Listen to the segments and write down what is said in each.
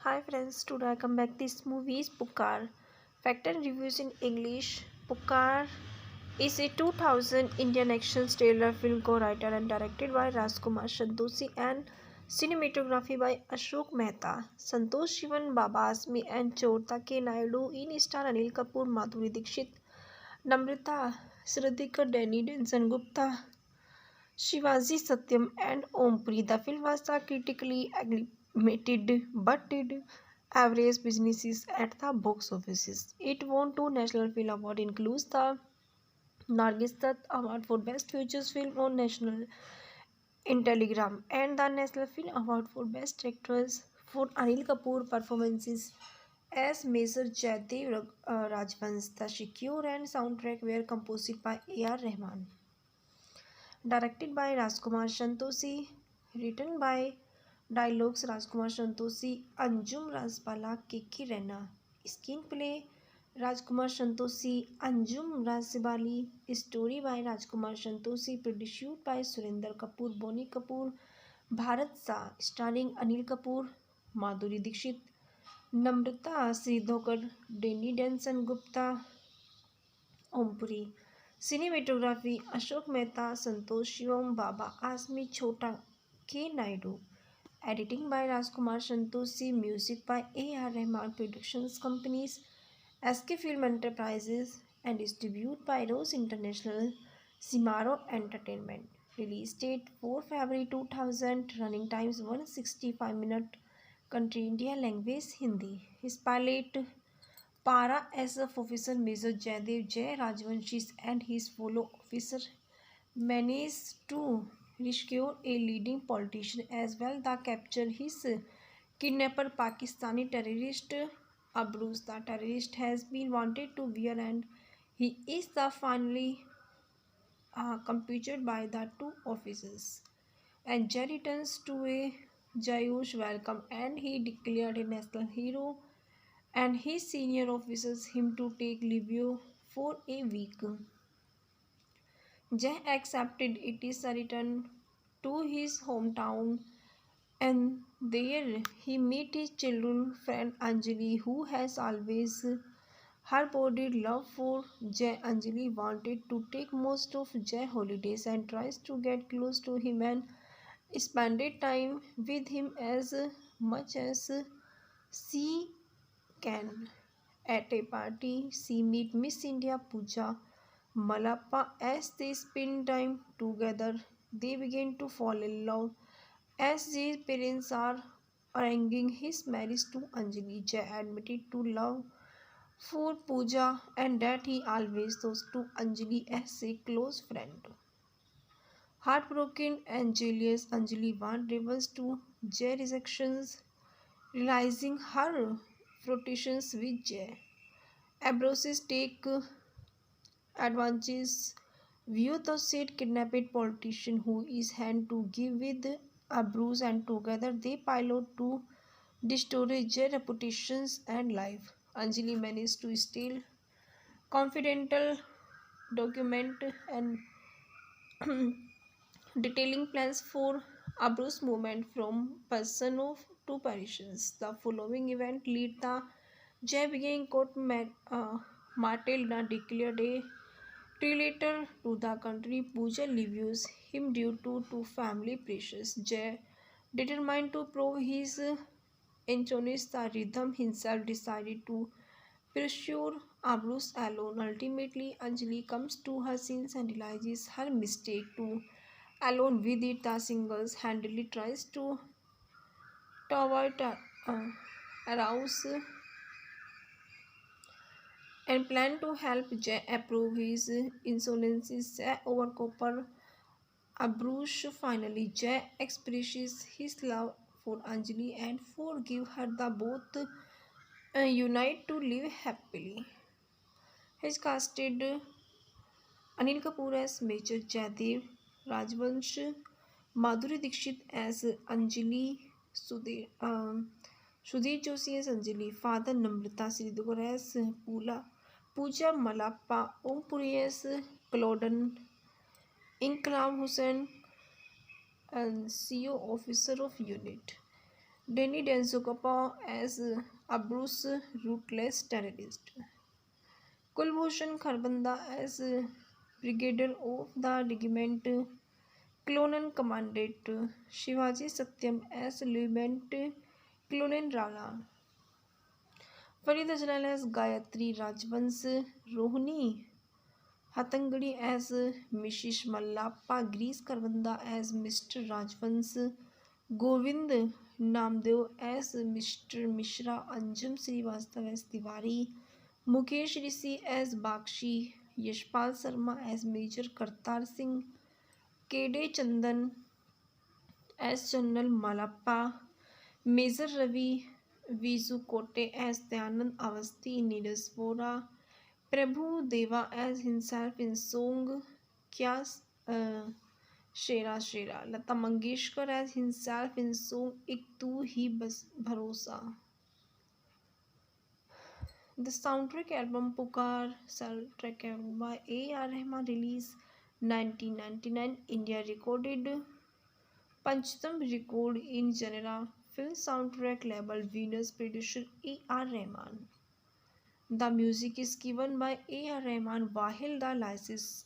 Hi friends, today I come back. This movie is Pukar. Fact and reviews in English. Pukar is a 2000 Indian action thriller film co-written and directed by Rajkumar Santoshi and cinematography by Ashok Mehta. Santosh Shivan, Baba Azmi and Chorta K. Naidu in star Anil Kapoor, Madhuri Dixit, Namrata Sridhar, Danny Denson Gupta, Shivaji Satyam and Ompuri. The film was critically acclaimed but did average businesses at the box offices. It won two National Film Awards, includes the Nargis Dutt Award for Best Features Film on National in Telegram and the National Film Award for Best Actress for Anil Kapoor performances as Major Jaidev Rajvansh. The score and soundtrack were composed by A.R. Rahman. Directed by Rajkumar Santoshi, written by Dialogues Rajkumar Santoshi, Anjum Rajbala, Kiki Rena. Screenplay Rajkumar Santoshi, Anjum Rajbali. Story by Rajkumar Santoshi, produced by Surinder Kapoor, Bonnie Kapoor, Bharat Shah, starring Anil Kapoor, Madhuri Dixit, Namrata Sridhar, Danny Denson Gupta, Ompuri. Cinematography Ashok Mehta, Santosh Shivam, Baba Azmi, Chota K. Naidu. Editing by Rajkumar Santoshi, music by A.R. Rahman, productions companies SK Film Enterprises and distributed by Rose International, Simaro Entertainment. Release date 4 February 2000, running times 165 minutes, country India, language Hindi. His pilot Para as a officer Major Jaidev Jai Rajvanshi and his fellow officer managed to rescue a leading politician as well as capture his kidnapper Pakistani terrorist Abruz. The terrorist has been wanted to wear and he is the finally captured by the two officers. And Jai returns to a Jayush welcome and he declared a national hero and his senior officers him to take leave for a week. Jay accepted it is a return to his hometown and there he met his childhood friend Anjali who has always harbored love for Jay. Anjali wanted to take most of Jay holidays and tries to get close to him and spended time with him as much as she can. At a party, she meet Miss India Pooja Malappa. As they spend time together, they begin to fall in love. As their parents are arranging his marriage to Anjali, Jay admitted to love for Pooja and that he always thought to Anjali as a close friend. Heartbroken and jealous, Anjali warned rebels to Jay rejections, realizing her flirtations with Jay. Ambrosius take advantage view the said kidnapped politician who is hand to give with Abruz and together they pilot to destroy their reputations and life. Anjali managed to steal confidential document and detailing plans for Abruz movement from Persano to Parisians. The following event lead the Jay being court Matilda declared a traitor to the country. Pooja leaves him due to family pressures. Jay, determined to prove his inchonist the rhythm himself, decided to pursue Abrus alone. Ultimately, Anjali comes to her senses and realizes her mistake to alone with it. The singles handedly tries to avoid arouse and plan to help Jay approve his insolences over copper. Abrush finally Jay expresses his love for Anjali and forgive her. The both unite to live happily. Has casted Anil Kapoor as Major Jaidev Rajvansh, Madhuri Dixit as Anjali, Sudhir Joshi as Anjali, Father Namrata Sridhar as Pooja Malappa, Om Puri as Claudan, Inkram Hussain and CO officer of unit. Danny Denzokapa as a Bruce ruthless terrorist. Kulbhushan Kharbanda as brigadier of the regiment Colonel Commandant. Shivaji Satyam as Lieutenant Colonel Rana. Farid Ajlan as Gayatri Rajvans. Rohini Hatangadi as Mrs. Mallappa. Grease Kharbanda as Mr. Rajvans. Govind Namdev as Mr. Mishra. Anjum Srivastava as Tiwari. Mukesh Rishi as Bakshi. Yashpal Sharma as Major Kartar Singh. K.D. Chandan as General Malappa. Major Ravi Vizukote as Dayanand Avasthi in Needles Vora. Prabhu Deva as himself in song Kya uh, Shera Shera. Lata Mangeshkar as himself in song Ik Tu Hi Bas Bharosa. The soundtrack album Pukar, soundtrack album by A.R. Rahman, released 1999, India, recorded Panchtam record in genre film soundtrack label Venus, producer A.R. Rahman. The music is given by A.R. Rahman, while the lyrics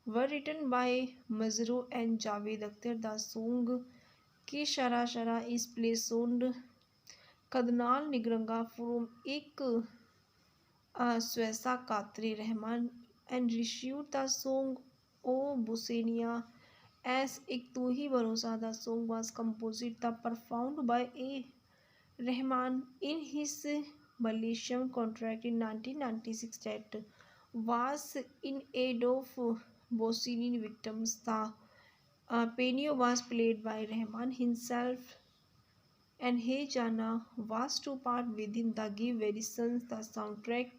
were written by Mazroo and Javed Akhtar. The song Ki Shara Shara is placed on Kadnal Nigranga from Ek Swesa Katri Rahman and issued the song O Busenia as Ek Tu Hi Bharosa. The song was composed and performed by A. Rahman in his Malaysian contract in 1996 that was in aid of Bosnian victims. The piano was played by Rahman himself and Hey Jana was to part within the Give Verisons. The soundtrack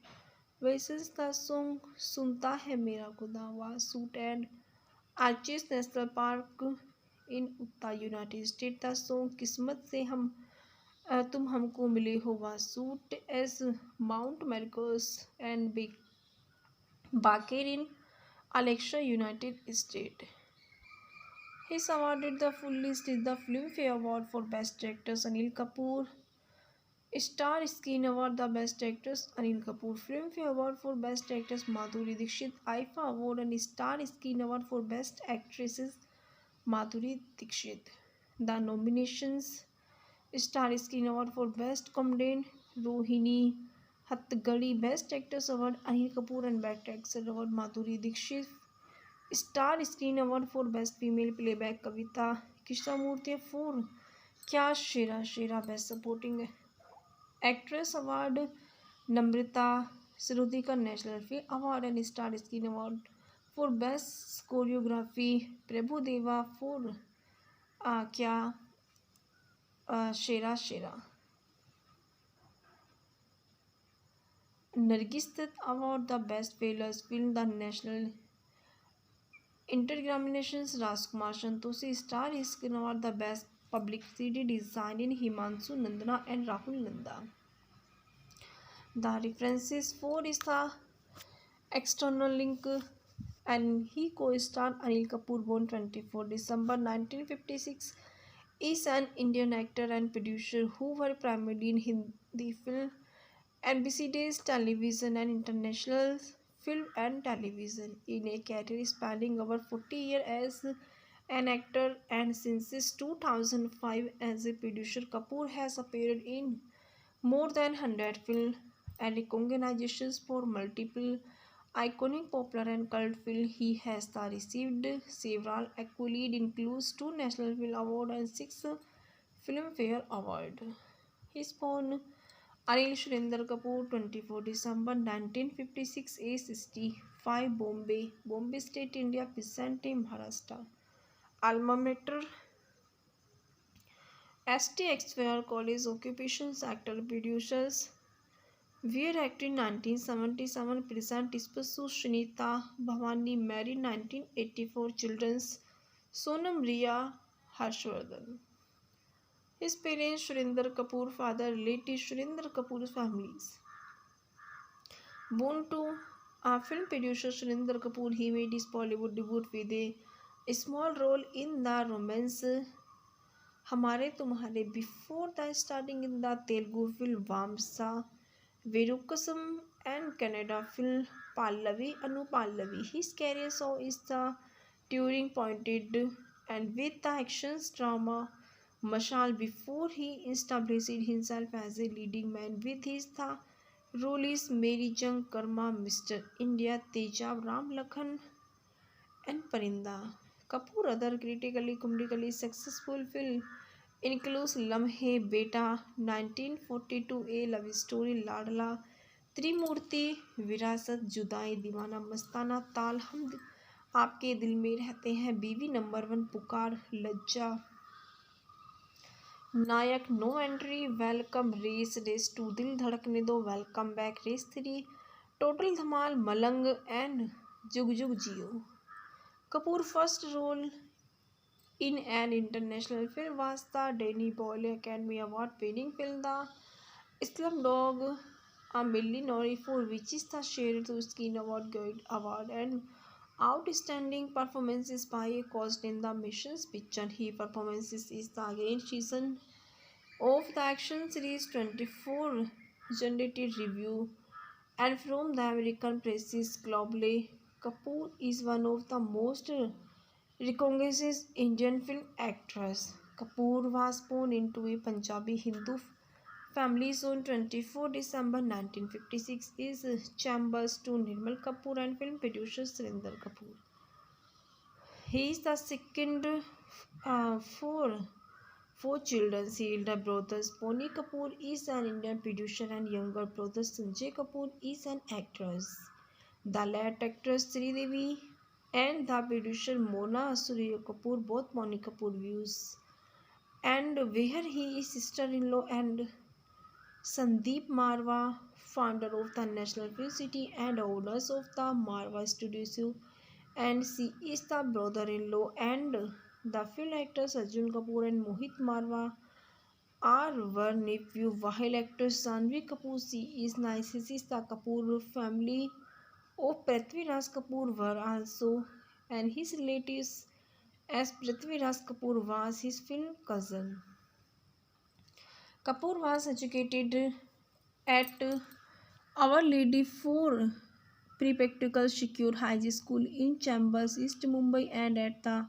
versus the song Sunta Hai Mera Khuda was shot at Arches National Park in Utah, United States. The song Kismat Se तुम हमको मिले हो was shot as Mount Marcos and Baker in Alexa, United States. His awarded the full list is the Filmfare Award for Best Actress Anil Kapoor, Star Screen Award the Best Actress Anil Kapoor, Filmfare Award for Best Actress Madhuri Dixit, IFA Award and Star Screen Award for Best Actresses Madhuri Dixit. The nominations: Star Screen Award for Best Comedian Rohini Hattagadi, Best Actress Award Anil Kapoor and Best Actress Award Madhuri Dixit, Star Screen Award for Best Female Playback Kavita Krishnamurthy for Kya Shera Shera, Best Supporting Actress Award Namrata Sarudika National Film Award and Star Screen Award for Best Choreography Prabhu Deva for Kya Shera Shera. Nargis Dutt Award the Best Failures Film the National Interexaminations Rajkumar Santoshi Star Screen Award the Best Publicity Design in Himanshu Nandana and Rahul Nanda. The references for is the external link and he co-starred Anil Kapoor, born 24 December 1956, is an Indian actor and producer who worked primarily in Hindi film, NBC Days Television and International Film and Television in a career spanning over 40 years as an actor and since 2005 as a producer. Kapoor has appeared in more than 100 films and recognitions for multiple iconic popular and cult films. He has received several accolades, includes 2 National Film Awards and 6 Filmfare Awards. He is born Anil Surinder Kapoor, 24 December 1956, age 65, Bombay State, India, Vicente, Maharashtra. Alma mater St. Xavier College, occupations actor, producers. Weir acted in 1977, present Tispasu Shanita Bhavani, married 1984, children's Sonam Riya Harshvardhan. His parents Surinder Kapoor, father, relative Surinder Kapoor's families. Born to a film producer Surinder Kapoor, he made his Bollywood debut with a small role in the romance हमारे तुम्हारे, Before the starting in the Telugu film Vamsa, Virukasam, and Kannada film Pallavi Anupallavi. His career so is the turning pointed and with the actions drama Mashal before he established himself as a leading man with his the role is Mary Jung Karma, Mr. India, Tejab, Ram Lakhan, and Parinda. Kapoor other critically comedically successful film includes Lamhe Beta 1942, A Love Story, Ladla, त्रिमूर्ति, विरासत, जुदाई, दीवाना मस्ताना, ताल, हम आपके दिल में रहते हैं, बीवी number one, Pukar, Lajja, Nayak, no entry, welcome, race two, Dil Dhadakne Do, welcome back, race three, total Dhamaal, Malang, and Jug Jugg Jeeyo. Kapoor first role in an international film was the Danny Boyle Academy Award winning film The Slumdog Millionaire, for which is the shared to Screen Award Guide Award and outstanding performances by a cast in the mission's picture. He performances is the again season of the action series 24 generated review and from the American presses globally. Kapoor is one of the most recognized Indian film actors. Kapoor was born into a Punjabi Hindu family on 24 December 1956. Is chambers to Nirmal Kapoor and film producer Surinder Kapoor. He is the second for four children. Elder brother Pony Kapoor is an Indian producer and younger brother Sanjay Kapoor is an actress. The late actress Sridevi and the producer Mona Surya Kapoor, both Pony Kapoor views, and where he is sister-in-law and Sandeep Marwa, founder of the National Film City and owners of the Marwa Studios, and she is the brother-in-law and the film actors Arjun Kapoor and Mohit Marwa are one nephew, while actor Janhvi Kapoor she is nicest the Kapoor family of Prithviraj Kapoor were also and his relatives as Prithviraj Kapoor was his film cousin. Kapoor was educated at Our Lady for Practical Secure High School in Chambers, East Mumbai and at the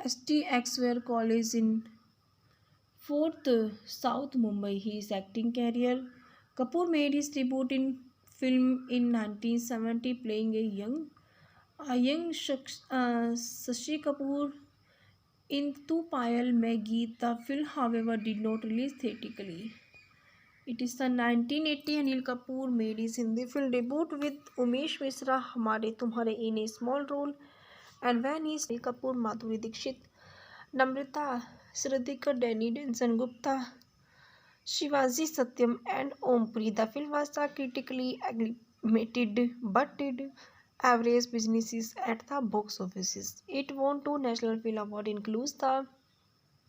St. Xavier College in 4th South Mumbai. His acting career. Kapoor made his debut in film in 1970 playing a young Shashi Kapoor in Tu Payal Mein Geet. The film however did not release theatrically. It is the 1980 Anil Kapoor made his Hindi film debut with Umesh Misra Hamare Tumhare in a small role and when he Anil Kapoor, Madhuri Dixit, Namrata Sridhar, Danny Denson Gupta, Shivaji Satyam and Om Puri. The film was critically acclaimed but did average businesses at the box offices. It won two National Film Awards includes the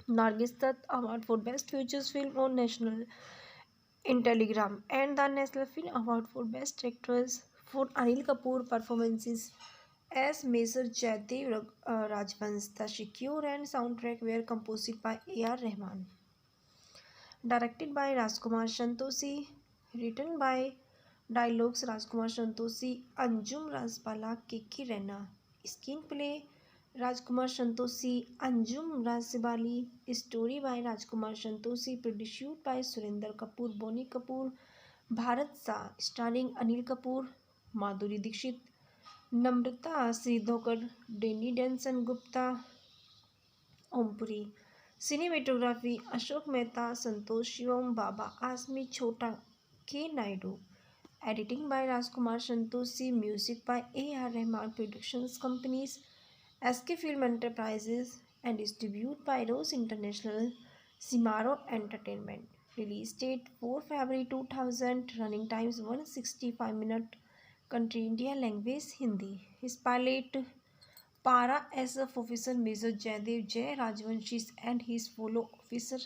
Nargis Dutt Award for Best Features Film on National in Telegram and the National Film Award for Best Actress for Anil Kapoor performances as Major Jaidev Rajvansh. The score and soundtrack were composed by A.R. Rahman, directed by Rajkumar Santoshi, written by dialogues Rajkumar Santoshi, Anjum Rajbala, Kiki Rena, screenplay Rajkumar Santoshi, Anjum Rajbali, story by Rajkumar Santoshi, produced by Surinder Kapoor, Bonnie Kapoor, Bharat Shah, starring Anil Kapoor, Madhuri Dixit, Namrata Sridhar, Danny Denson Gupta, Om Puri. Cinematography Ashok Mehta, Santosh Shivam, Baba Azmi, Chota K. Naidu. Editing by Rajkumar Santoshi, music by A.R. Rahman, productions companies SK Film Enterprises and distributed by Rose International, Simaro Entertainment. Release date 4 February 2000, running times 165 minutes, country India, language Hindi. His pilot Para SF officer Major Jaidev Jai Rajvanshi and his fellow officer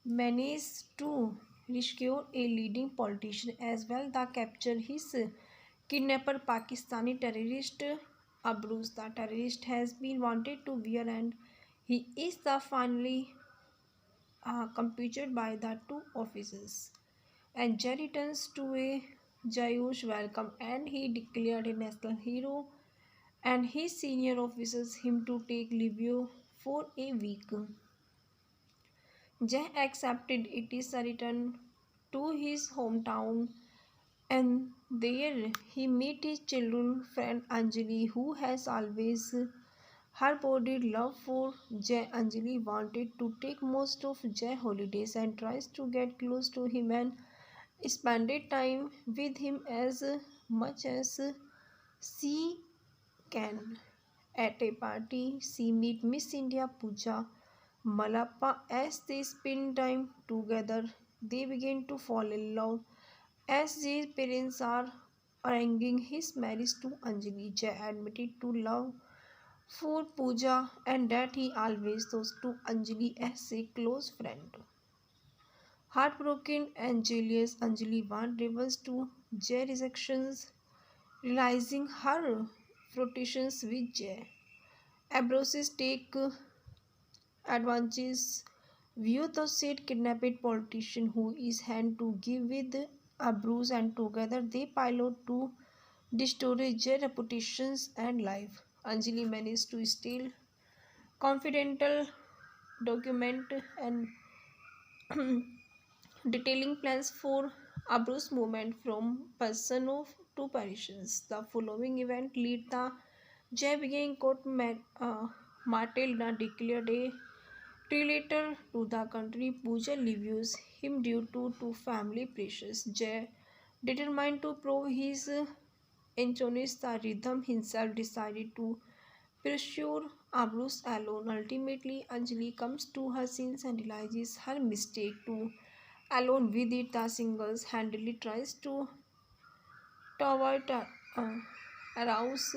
managed to rescue a leading politician as well as capture his kidnapper Pakistani terrorist Abruz. The terrorist has been wanted to wear and he is the finally computed by the two officers. And Jay returns to a Jayush welcome and he declared a national hero and his senior officers him to take leave for a week. Jay accepted it is a return to his hometown and there he met his childhood friend Anjali who has always harbored love for Jay. Anjali wanted to take most of Jay holidays and tries to get close to him and spended time with him as much as she can. At a party, she meet Miss India Pooja Malappa. As they spend time together, they begin to fall in love. As their parents are arranging his marriage to Anjali, Jay admitted to love for Pooja and that he always thought to Anjali as a close friend. Heartbroken and jealous, Anjali warned rebels to Jay rejections, realizing her flirtations with Jay. Ambroses take advantage view the said kidnapped politician who is hand to give with Ambrose and together they pilot to destroy Jay reputations and life. Anjali managed to steal confidential document and detailing plans for Abru's movement from Persano to Parisians. The following event lead the Jay being court Matilda declared a traitor to the country. Pooja leaves him due to family pressures. Jay, determined to prove his inchonis the rhythm himself, decided to pursue Abrus alone. Ultimately, Anjali comes to her senses and realizes her mistake to alone with it, the singles handily tries to avoid arouse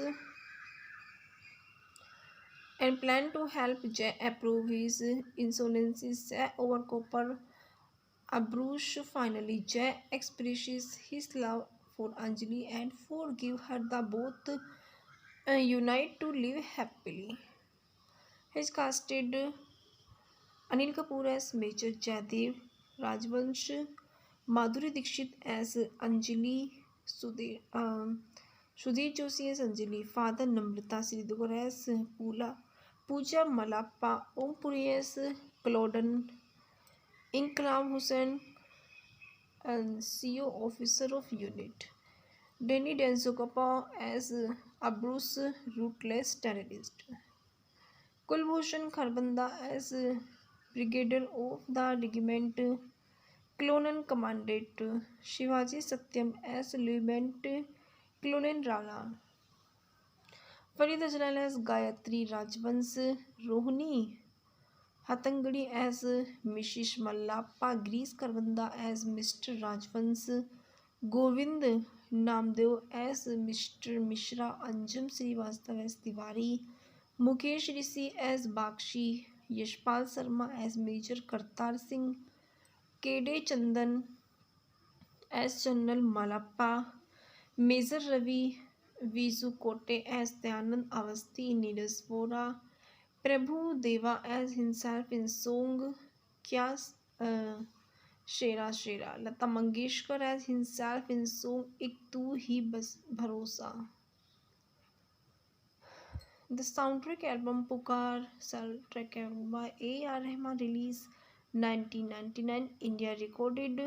and plan to help Jay approve his insolences over copper. Abrush finally Jay expresses his love for Anjali and forgive her. The both unite to live happily. He casted Anil Kapoor as Major Jaidev Rajvansh, Madhuri Dixit as Anjali, Sudhir Joshi as Anjali, Father Namrata Sridhar as Pooja Malappa, Om Puri as Claudan, Inkram Hussain, and CO Officer of Unit, Denny Denzokapa as Abrus Ruthless Terrorist, Kulbhushan Kharbanda as Brigadier of the Regiment Clonan commanded Shivaji Satyam as Lieutenant Clonan Rana, Farid Ajlal as Gayatri Rajvans, Rohini Hatangadi as Mrs. Mallappa, Grease Karvanda as Mr. Rajvans, Govind Namdev as Mr. Mishra, Anjum Srivastav as Tiwari, Mukesh Rishi as Bakshi, Yashpal Sharma as Major Kartar Singh, K.D. Chandan as General Malappa, Major Ravi Vizukote as Dyanand Avasti, Neeraj Vora, Prabhu Deva as himself in song Kya uh, Shera Shera, Lata Mangeshkar as himself in song Ek Tu Hi Bas Bharosa. The soundtrack album Pukar, soundtrack album by A.R. Rahman, released 1999, India recorded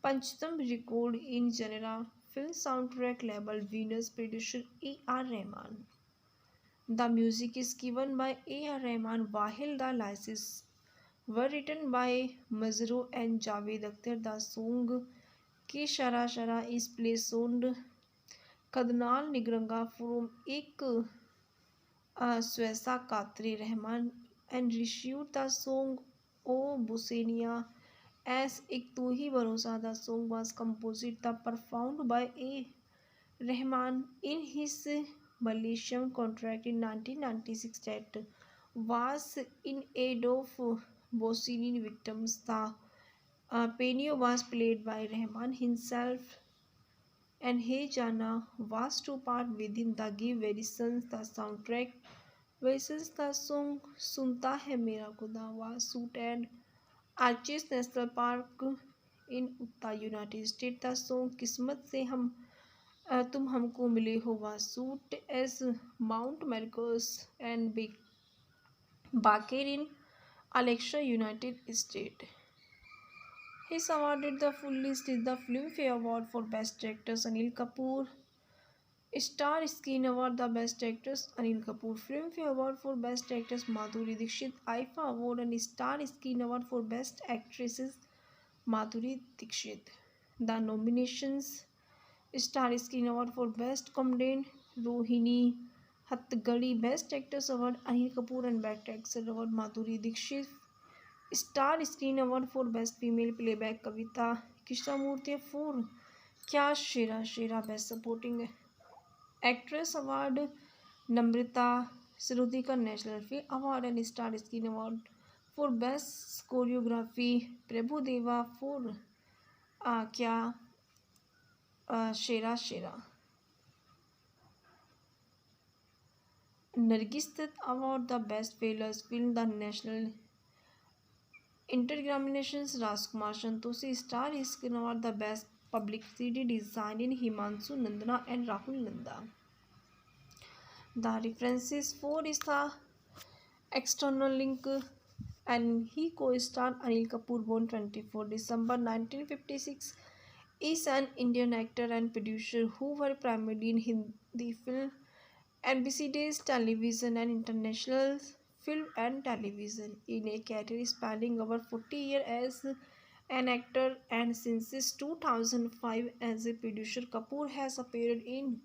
Panchtam record in genre film soundtrack label Venus, producer A.R. Rahman. The music is given by A.R. Rahman while the lyrics were written by Mazrou and Javed Akhtar. The song Ke Shara Shara is placed on Kadnal Nigranga from Ek Swesa Katri Rahman and issued the song O Busenia as Ek Tu Hi Bharosa. The song was composed and performed by A. Rahman in his Malaysian contract in 1996 that was in aid of Bosnian victims. The piano was played by Rahman himself and Hey Jana was to part within the Give Verisons. The soundtrack versus the song Sunta Hai Mera Khuda was shot arches national park in Uttar United state. The song किस्मत से तुम हमको मिले हो was shoot as Mount Marcos and Baker in Alexa, United States. He is awarded the full list is the Filmfare Award for Best Actress Anil Kapoor, Star Screen Award the Best Actress Anil Kapoor, Filmfare Award for Best Actress Madhuri Dixit, IFA Award and Star Screen Award for Best Actresses Madhuri Dixit. The nominations: Star Screen Award for Best Comedian Rohini Hattagadi, Best Actress Award Anil Kapoor and Best Actress Award Madhuri Dixit, Star Screen Award for Best Female Playback Kavita Krishnamurthy for Kya Shera Shera, Best Supporting Actress Award Namrata Sirudikar National Film Award and Star Screen Award for Best Choreography Prabhu Deva for Kya Shera Shera. Nargis Dutt Award the Best Failures Film the National Interexaminations Rajkumar Santoshi, Star Screen Award the Best Publicity Design in Himanshu Nandana and Rahul Nanda. The references for is the external link and he co-starred Anil Kapoor, born 24 December 1956, is an Indian actor and producer who worked primarily in Hindi film, NBC Days Television and International Film and Television in a career spanning over 40 years as an actor and since 2005 as a producer. Kapoor has appeared in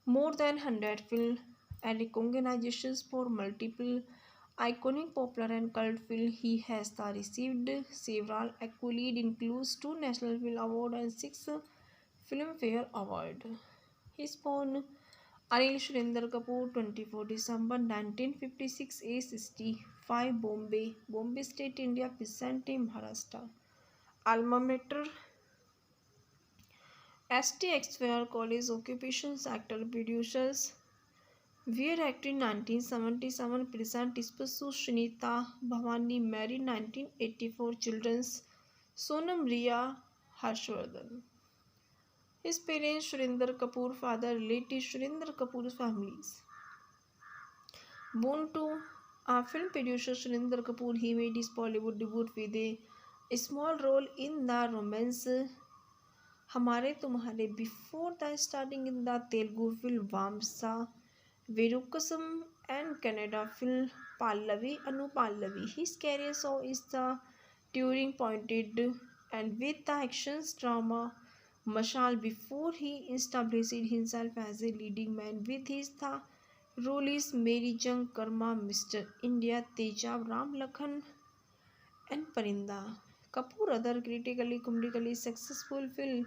more than 100 films and recognitions for multiple iconic popular and cult films. He has received several accolades, includes 2 National Film Awards and 6 Filmfare Awards. He is born Anil Shurinder Kapoor, 24 December 1956, age 65, Bombay State, India, Vicente, Maharashtra. Alma mater: St. Xavier College. Occupations: actor, producers. Weir acted 1977. Present spouse: Shanita Bhavani. Married 1984. Children: Sonam, Riya, Harshvardhan. His parents: Surinder Kapoor. Father: relatives: Surinder Kapoor's families. Born to a film producer Surinder Kapoor, he made his Bollywood debut with a small role in the romance Hamare Tumhare before the starting in the Telugu film Vamsa Virukasam and Kannada film Pallavi Anu Pallavi. His career saw is the turning pointed and with the action drama Mashal before he established himself as a leading man with his the roles Mary Jung, Karma, Mr. India, Tejab, Ram Lakhan and Parinda. Kapoor other critically comedically successful film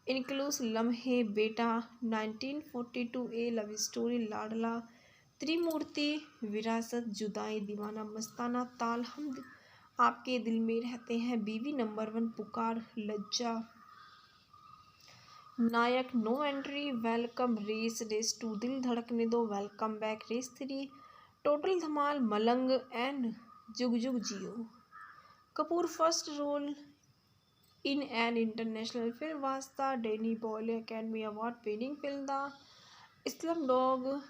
includes Lamhe Beta 1942, A Love Story, Ladla, त्रिमूर्ति, विरासत, जुदाई, दीवाना मस्ताना, ताल, हम आपके दिल में रहते हैं, बीवी number 1, Pukar, Lajja, Nayak, no entry, welcome, race 2, Dil Dhadakne Do, welcome back, race 3, total Dhamaal, Malang and Jug Jugg Jeeyo. Kapoor first role in an international film was the Danny Boyle Academy Award winning film The Slumdog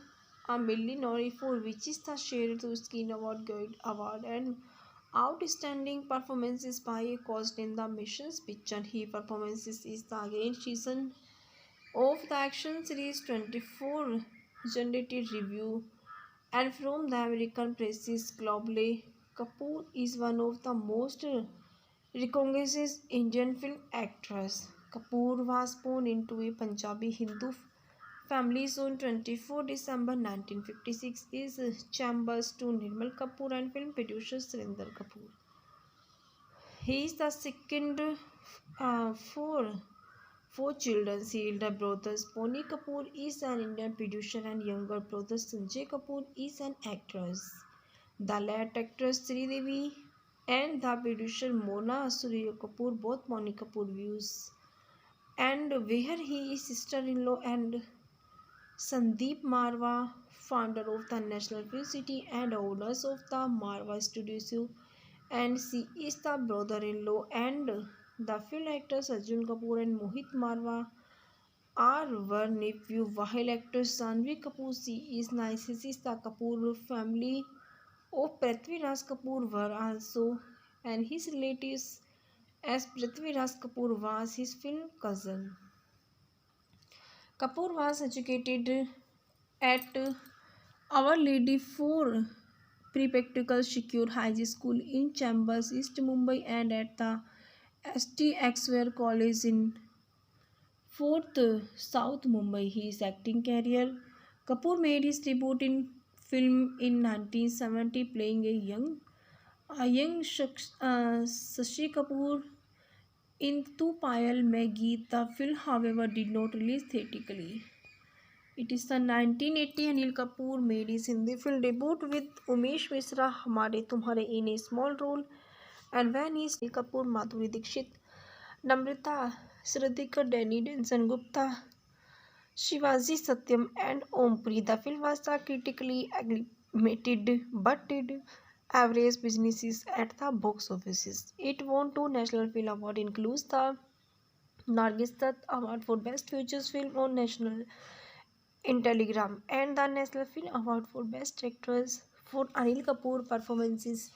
Millionaire, for which is the shared to Screen Award Guide Award and outstanding performances by a cast in the mission's picture. He performances is the again season of the action series 24 generated review and from the American presses globally. Kapoor is one of the most recognized Indian film actors. Kapoor was born into a Punjabi Hindu family on 24 December 1956. Is chambers to Nirmal Kapoor and film producer Surinder Kapoor. He is the second for four children. Elder brother Pony Kapoor is an Indian producer and younger brother Sanjay Kapoor is an actress. The late actress Sri Devi and the producer Mona Surya Kapoor, both Pony Kapoor views, and where he is sister-in-law and Sandeep Marwa, founder of the National Film City and owners of the Marwa Studios and she is the brother-in-law, and the film actors Arjun Kapoor and Mohit Marwa are her nephew, while actress Janhvi Kapoor she is Narcissus the Kapoor family of Prithvi Raj Kapoor were also and his relatives, as Prithvi Raj Kapoor was his film cousin. Kapoor was educated at Our Lady for Practical Secure High School in Chambers, East Mumbai, and at the ST Axware College in 4th South Mumbai. His acting career Kapoor made his debut in film in 1970, playing a young Shashi Kapoor in Tu Payal Mein Geet. The film, however, did not release theatrically. It is the 1980 Anil Kapoor made his Hindi film debut with Umesh Misra Hamare Tumhare in a small role, and when he Anil Kapoor, Madhuri Dixit, Namrata Sridhikar, Danny Denson Gupta, Shivaji Satyam, and Ompuri. The film was critically acclaimed but did average businesses at the box offices. It won two National Film Award, includes the Nargis Dutt Award for Best Features Film on National in Telegram and the National Film Award for Best Actress for Anil Kapoor performances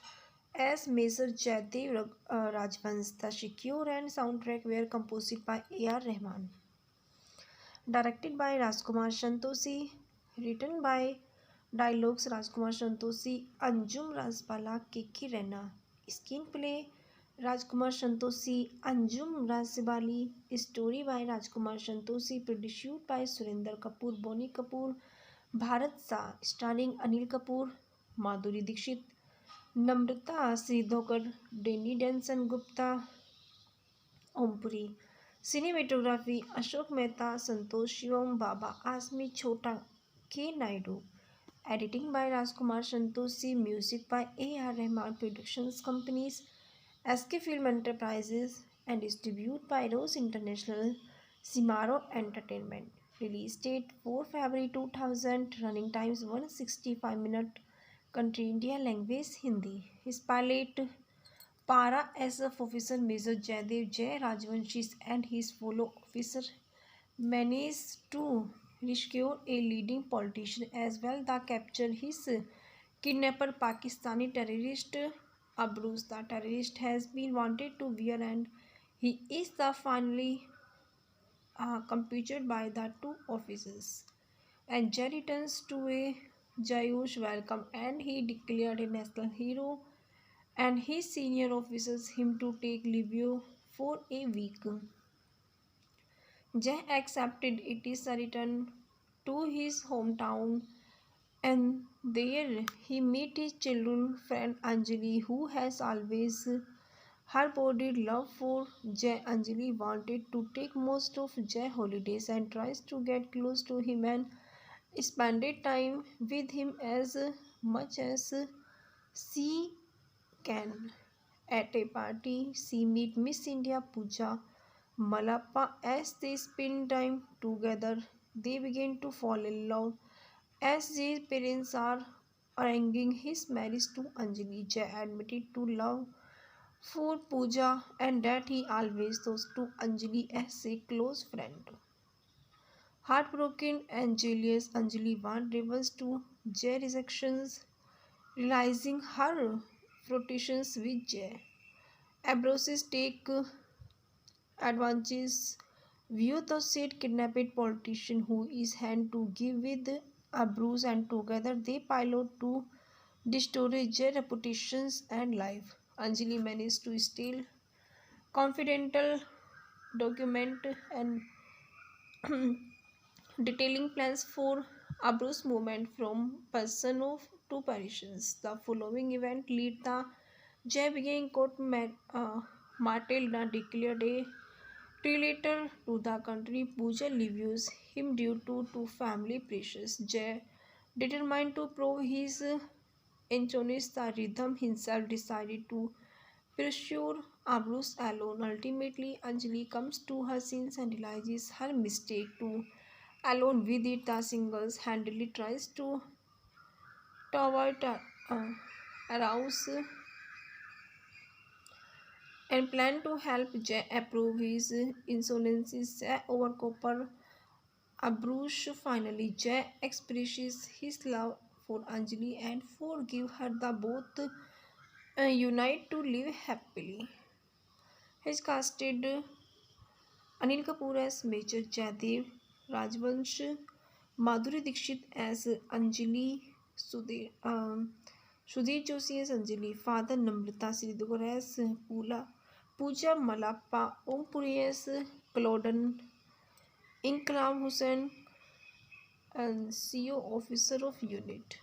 as Major Jaidev Rajvansh. The score and soundtrack were composed by A.R. Rahman, directed by Rajkumar Santoshi, written by dialogues Rajkumar Santoshi, Anjum Rajbala, Kiki Rena, screenplay Rajkumar Santoshi, Anjum Rajbali, story by Rajkumar Santoshi, produced by Surinder Kapoor, Bonnie Kapoor, Bharat Shah, starring Anil Kapoor, Madhuri Dixit, Namrata Sridhakar, Danny Denson Gupta, Ompuri. Cinematography Ashok Mehta, Santosh Shivam, Baba Asmi, Chota K. Naidu. Editing by Rajkumar Santoshi, music by A.R. Rahman, productions companies SK Film Enterprises, and distributed by Rose International, Simaro Entertainment. Release date 4 February 2000, running times 165 minutes, country India, language Hindi. His pilot Para SF officer Major Jaidev Jai Rajvanshi and his fellow officer managed to rescue a leading politician as well as capture his kidnapper Pakistani terrorist Abruz. The terrorist has been wanted to wear and he is the finally captured by the two officers. And Jai returns to a Jayush welcome and he declared a national hero and his senior officers him to take leave for a week. Jay accepted it is a return to his hometown and there he met his childhood friend Anjali who has always harbored love for Jay. Anjali wanted to take most of Jay holidays and tries to get close to him and spended time with him as much as she can. At a party, she meet Miss India Pooja Malappa. As they spend time together, they begin to fall in love. As their parents are arranging his marriage to Anjali, Jay admitted to love for Pooja and that he always thought to Anjali as a close friend. Heartbroken and jealous, Anjali wants reverse to Jay's rejections, realizing her flirtations with Jay. Ambroses take advantage view the said kidnapped politician who is hand to give with Abruz and together they pilot to destroy their reputations and life. Anjali managed to steal confidential document and detailing plans for Abruz movement from Persano to Parisians. The following event lead the Jay being court Matilda declared a traitor to the country. Pooja leaves him due to family pressures. Jay, determined to prove his inchonis, the rhythm himself decided to pursue Abrus alone. Ultimately, Anjali comes to her senses and realizes her mistake. To alone with it, the singles handily tries to avoid arouse and planned to help Jay approve his insolences over copper. Abrush finally Jay expresses his love for Anjali and forgive her. The both unite to live happily. He's casted Anil Kapoor as Major Jaidev Rajvansh, Madhuri Dixit as Anjali, Sudhir Joshi as Anjali, Father Namrata Sridhar as Pooja Malappa, Om Puri as Claudan, Inkram Hussain, and CO Officer of Unit,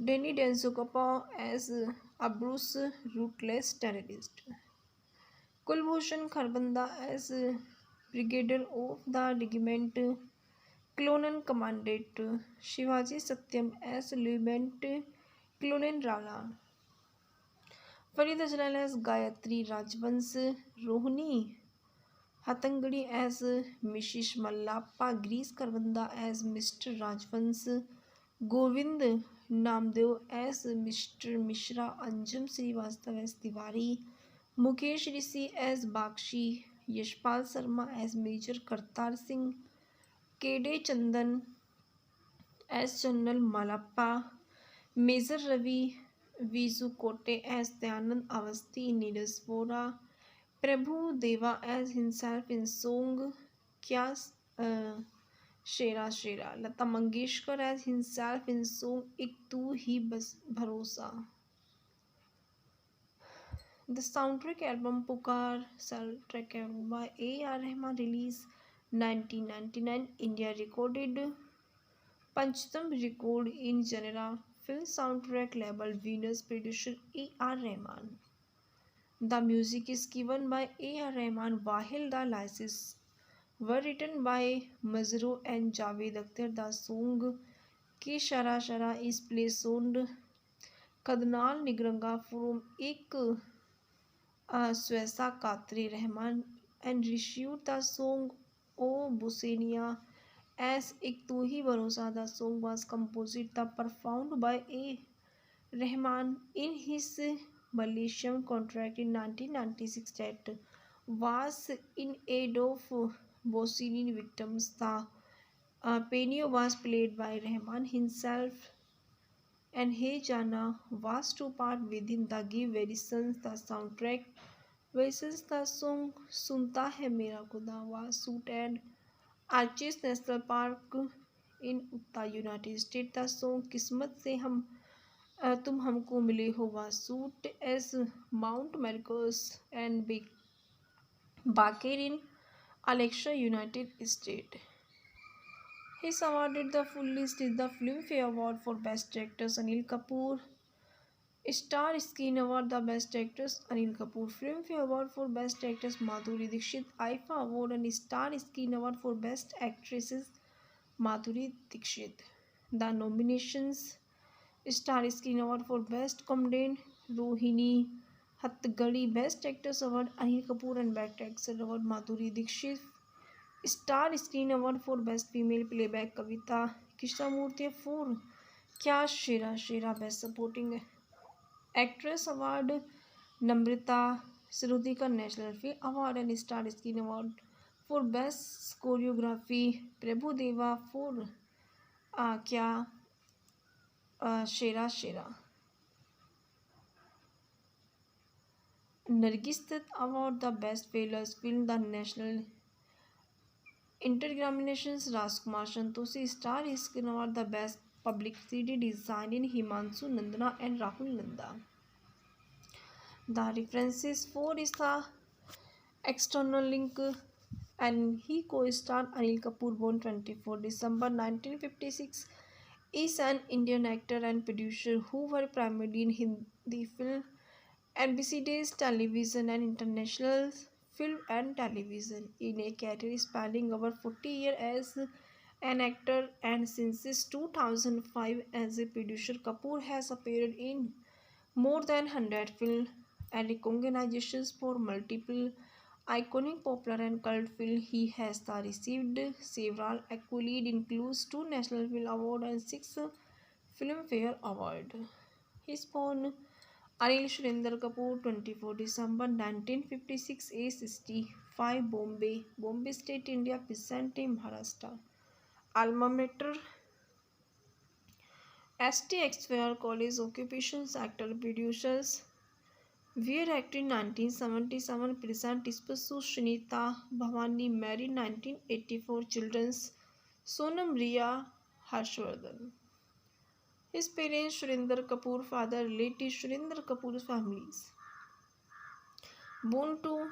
Denny Densokapa as Abrus Ruthless Terrorist, Kulbhushan Kharbanda as Brigadier of the Regiment Colonel Commandant Shivaji Satyam as Lieutenant Colonel Rana, Farid Ajral as Gayatri Rajvans, Rohini Hatangadi as Mrs. Mallappa, Grease Karbanda as Mr. Rajvans, Govind Namdev as Mr. Mishra, Anjum Srivastava as Tiwari, Mukesh Rishi as Bakshi, Yashpal Sharma as Major Kartar Singh, K.D. Chandan as General Malappa, Major Ravi Vizu Kote as Dayanand Avasti, Neeraj Vora, Prabhu Deva as himself in song Kya uh, Shera Shera, Lata Mangeshkar as himself in song Ik Tu Hi Bas Bharosa. The soundtrack album Pukar, soundtrack album by A.R. Rahman, released 1999, India recorded Panchtam record in genre film soundtrack label Venus, producer A.R. Rahman. The music is given by A.R. Rahman, while the lyrics were written by Mazrou and Javed Akhtar. The song Ke Shara Shara is placed on Kadnal Nigranga from Ek Swesa Katri Rahman and issued the song O Busenia as Ek Tu Hi Bharosa. The song was composed and performed by A. Rahman in his Malaysian contract in 1996 that was in aid of Bosnian victims. The piano was played by Rahman himself and Hey Jana was to part within the Give versions. The soundtrack versions the song Sunta Hai Mera Khuda was shot at Arches National Park in Utah, United States. The song Kismat Se तुम हमको मिले हो was shoot as Mount Marcos and Baker in Alexa, United States. He is awarded the full list is the Filmfare Award for Best Actress Anil Kapoor, Star Screen Award the Best Actress Anil Kapoor, Filmfare Award for Best Actress Madhuri Dixit, IFA Award and Star Screen Award for Best Actresses Madhuri Dixit. The nominations: Star Screen Award for Best Comedian Rohini Hattagadi, Best Actress Award Anil Kapoor and Best Actress Award Madhuri Dixit, Star Screen Award for Best Female Playback Kavita Krishnamurthy for Kya Shera Shera, Best Supporting Actress Award Namrata Sirudhikar National Film Award and Star Screen Award for Best Choreography Prabhu Deva for Kya Shera Shera. Nargis Dutt Award the Best Failures Film the National Interexaminations Rajkumar Santoshi Star Screen Award the Best Publicity Design in Himanshu Nandana and Rahul Nanda. The references for is the external link and he co-starred Anil Kapoor, born 24 December 1956, is an Indian actor and producer who were primarily in Hindi film, NBC Days Television and International Film and Television in a career spanning over 40 years as an actor and since 2005 as a producer. Kapoor has appeared in more than 100 films and recognitions for multiple iconic popular and cult films. He has received several accolades, includes 2 National Film Awards and 6 Filmfare Awards. He is born Anil Shurinder Kapoor, 24 December 1956, age 65, Bombay State, India, Vicente, Maharashtra. Alma mater, St. Xavier College. Occupations, actor, producers. Weir acted 1977, present Tispasu Shinita Bhavani, married 1984, children's Sonam Riya Harshvardhan. His parents Surinder Kapoor, father related Surinder Kapoor's families. Born to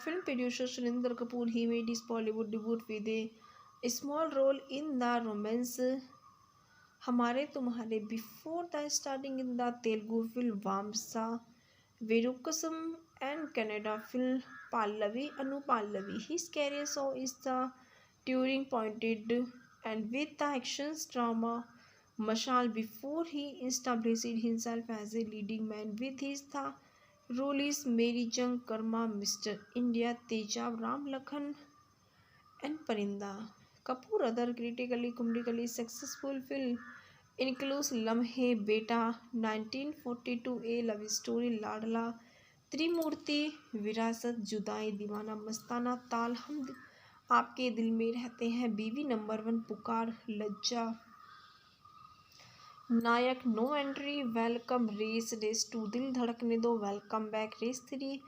film producer Surinder Kapoor, he made his Bollywood debut with a small role in the romance Hamare Tumhare before the starting in the Telugu film Vamsa Virukasam and Kannada film Pallavi Anu Pallavi. His career saw is the turning pointed and with the actions drama Mashal before he established himself as a leading man with his the role is Mary Jung Karma, Mr. India, Tejab, Ram Lakhan and Parinda. Kapoor other critically comedically successful film includes Lamhe Beta 1942, A Love Story, Ladla, त्रिमूर्ति, विरासत, जुदाई, दीवाना मस्ताना, ताल, हम आपके दिल में रहते हैं, बीवी number 1, Pukar, Lajja, Nayak, no entry, welcome, race 2, Dil Dhadakne Do, welcome back, race 3,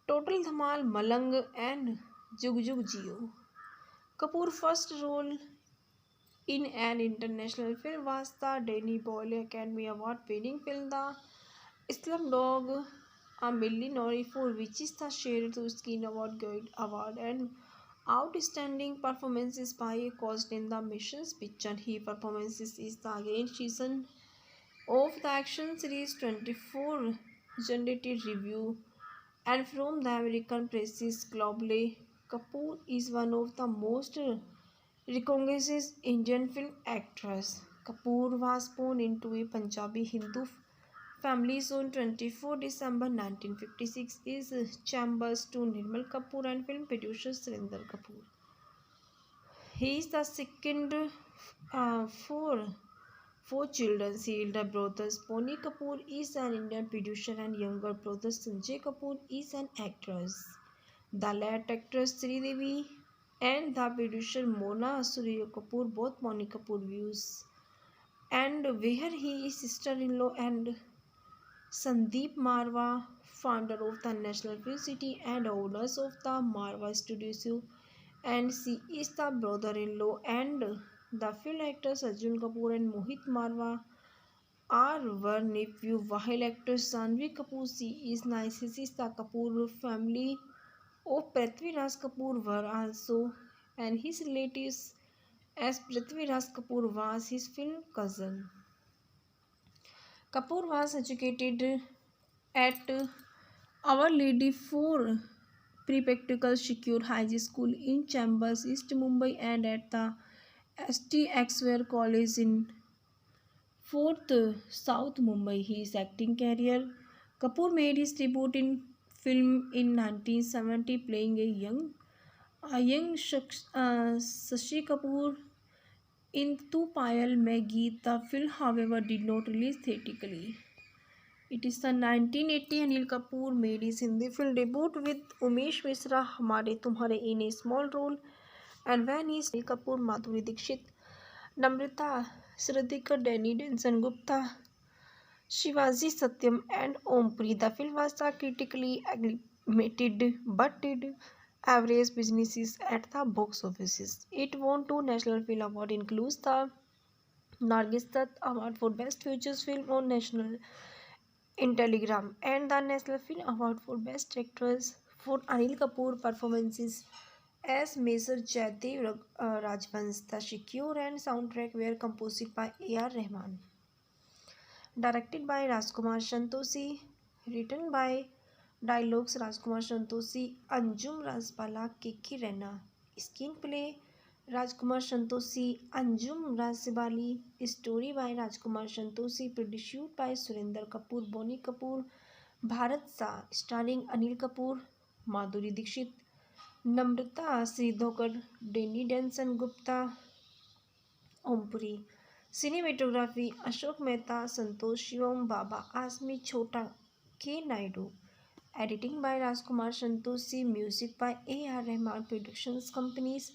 total Dhamaal, Malang and Jug Jugg Jeeyo. Kapoor first role in an international film was the Danny Boyle Academy Award winning film The Slumdog Millionaire, for which is the shared to Screen Award Guide Award and outstanding performances by a cast in the mission's picture. He performances is the again season of the action series 24 generated review and from the American presses globally. Kapoor is one of the most recognized Indian film actors. Kapoor was born into a Punjabi Hindu family on 24 December 1956. Is chambers to Nirmal Kapoor and film producer Surinder Kapoor. He is the second for four children. Elder brother Pony Kapoor is an Indian producer and younger brother Sanjay Kapoor is an actress. The late actress Sri Devi and the producer Mona Surya Kapoor, both Pony Kapoor views, and where he is sister-in-law and Sandeep Marwa, founder of the National Film City and owners of the Marwa Studios, and she is the brother-in-law and the film actors Arjun Kapoor and Mohit Marwa are one nephew, while actress Janhvi Kapoor she is niece. She is the Kapoor family of Prithvi Raj Kapoor were also and his relatives as Prithvi Raj Kapoor was his film cousin. Kapoor was educated at Our Lady for Practical Secure High School in Chambers, East Mumbai and at the St. Xavier College in 4th South Mumbai. His acting career, Kapoor made his debut in film in 1970 playing a young Shashi Kapoor in Tu Payal Mein Geet. The film however did not release theatrically. It is the 1980 Anil Kapoor made his Hindi film debut with Umesh Misra Hamare Tumhare in a small role and when he Anil Kapoor, Madhuri Dixit, Namrata Sridhikar, Danny Denson Gupta, Shivaji Satyam and Ompri. The film was critically acclaimed but did average businesses at the box offices. It won two National Film Awards, includes the Nargis Dutt Award for Best Features Film on National in Telegram and the National Film Award for Best Actress for Anil Kapoor performances as Major Jaidev Rajvansh. The score and soundtrack were composed by A.R. Rahman, directed by Rajkumar Santoshi, written by dialogues Rajkumar Santoshi, Anjum Rajbala, Kiki Rana, screenplay Rajkumar Santoshi, Anjum Rajbali, story by Rajkumar Santoshi, produced by Surinder Kapoor, Bonnie Kapoor, Bharat Shah, starring Anil Kapoor, Madhuri Dixit, Namrata Sridhakar, Danny Denson Gupta, Ompuri. Cinematography Ashok Mehta, Santosh Shivam, Baba Asmi, Chota K. Naidu. Editing by Rajkumar Santoshi. Music by A.R. Rahman. Productions companies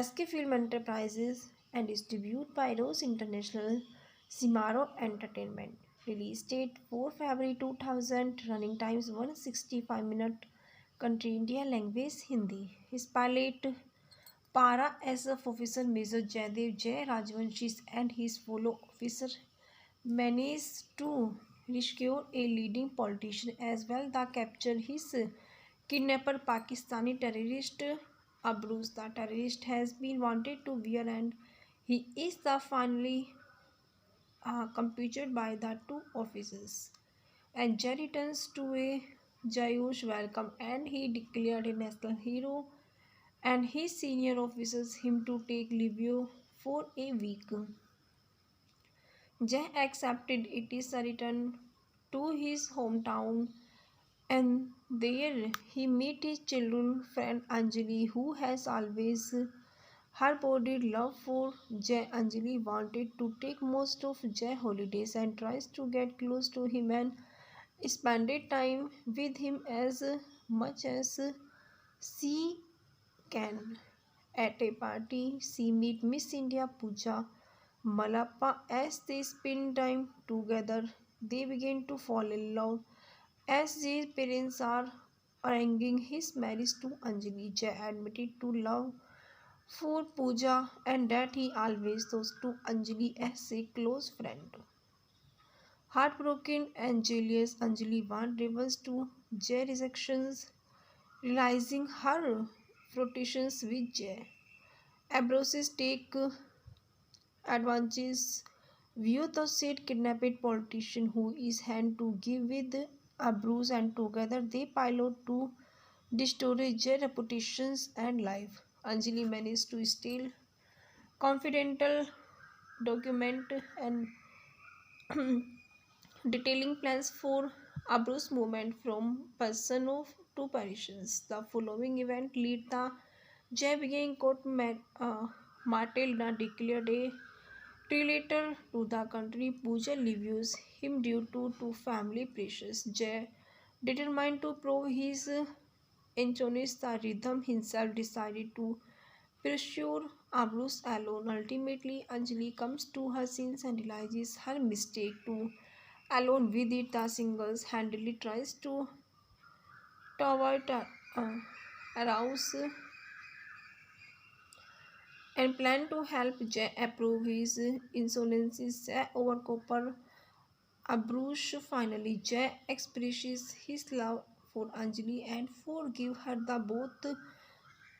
SK Film Enterprises and distributed by Rose International. Simaro Entertainment. Release date 4 February 2000. Running times 165 minutes. Country India. Language Hindi. His pilot Para as of Officer Major Jaidev Jai Rajvanshi and his fellow officer managed to rescue a leading politician as well as capture his kidnapper Pakistani terrorist Abruz. The terrorist has been wanted to wear and he is the finally captured by the two officers. And Jai returns to a Jayush welcome and he declared a national hero and his senior officers him to take leave for a week. Jay accepted it is a return to his hometown and there he met his childhood friend Anjali who has always harbored love for Jay. Anjali wanted to take most of Jay holidays and tries to get close to him and spended time with him as much as she can. At a party, she meet Miss India Pooja Malappa as they spend time together. They begin to fall in love as their parents are arranging his marriage to Anjali. Jay admitted to love for Pooja and that he always thought to Anjali as a close friend. Heartbroken and jealous, Anjali wants revenge to Jay rejections, realizing her flirtations with Jay. Ambrosius take advantage view the said kidnapped politician who is hand to give with Abruz and together they pilot to destroy their reputations and life. Anjali managed to steal confidential document and detailing plans for Abruz movement from person of to Parisians. The following event lead the Jay began Matilda declared a traitor to the country. Pooja leaves him due to family pressures. Jay, determined to prove his inchoness the rhythm himself, decided to pursue Abrus alone. Ultimately, Anjali comes to her senses and realizes her mistake. To alone with it, the singles handily tries to avoid arouse and plan to help Jay approve his insolences over copper. Abrush finally Jay expresses his love for Anjali and forgive her. The both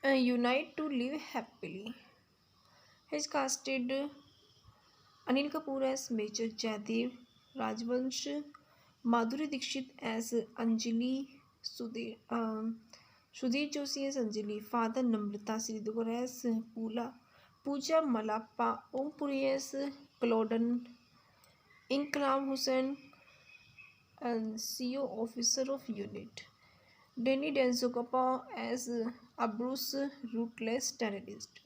unite to live happily. He's casted Anil Kapoor as Major Jaidev Rajvansh, Madhuri Dixit as Anjali, Sudhir Joshi as Anjali, Father Namrata Sridhar as Pooja Malappa, Om Puri as Claudan, Inkram Hussain and CO Officer of Unit. Danny Denzokapa as Abrus Ruthless Terrorist.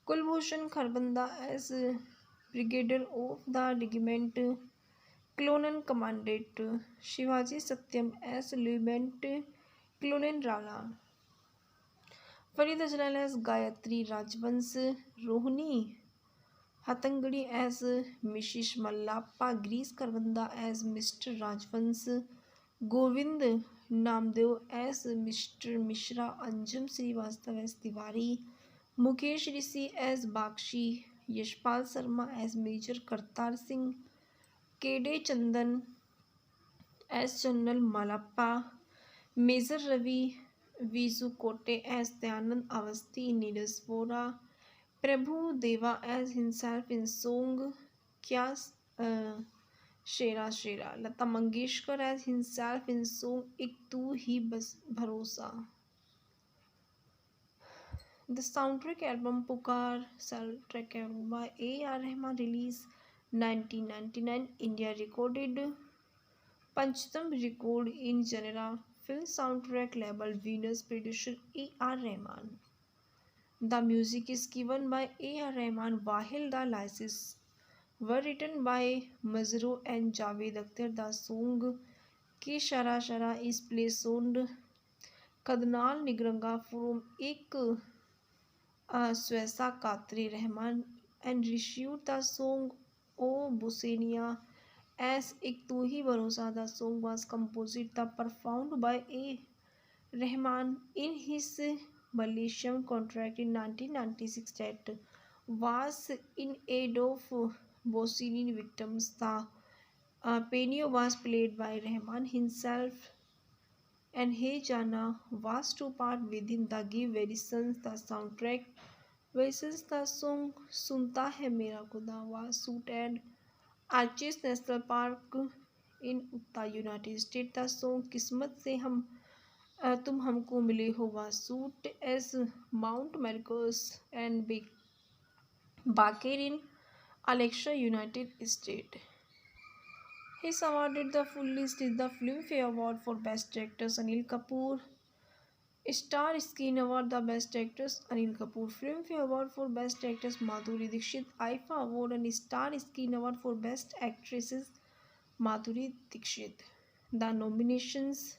Kulbhushan Kharbanda as Brigadier of the Regiment Clonan Commandant. Shivaji Satyam as Lieutenant Clonan Rana. Farid Ajlal as Gayatri Rajvans. Rohini Hatangadi as Mrs. Mallappa. Grease Kharbanda as Mr. Rajvans. Govind Namdev as Mr. Mishra, Anjum Srivastava as Tiwari, Mukesh Rishi as Bakshi, Yashpal Sharma as Major Kartar Singh, Kede Chandan as General Malappa, Major Ravi Visu Kote as Dyanand Avasti, Neeraj Vora, Prabhu Deva as himself in song Kya uh, Shera Shera, Lata Mangeshkar as himself in song Ek Tu Hi Bas Bharosa. The soundtrack album Pukar, soundtrack album by A.R. Rahman, released 1999, India recorded Panchtam record in genre film soundtrack label Venus, producer A.R. Rahman. The music is given by A.R. Rahman, while the lyrics were written by Mazrou and Javed Akhtar. The song कि शरा शरा is placed on Kadnal Nigranga from एक Swesa Katri Rahman and received the song O Busenia as एक तू ही भरोसा. The song was composed the performed by A. Rahman in his Malaysian contract in 1996 that was in aid of Bosnian victims. The piano was played by Rahman himself and Hey Jana was to part within the Give Verisons. The soundtrack versus the song Sunta Hai Mera Khuda was shot at Arches National Park in Utah, United States. The song Kismat Se तुम हमको मिले हो was shot as Mount Marcos and Baker in Alexa, United States. He is awarded the full list is the Filmfare Award for Best Actress Anil Kapoor, Star Screen Award the Best Actress Anil Kapoor, Filmfare Award for Best Actress Madhuri Dixit, IFA Award and Star Screen Award for Best Actresses Madhuri Dixit. The nominations: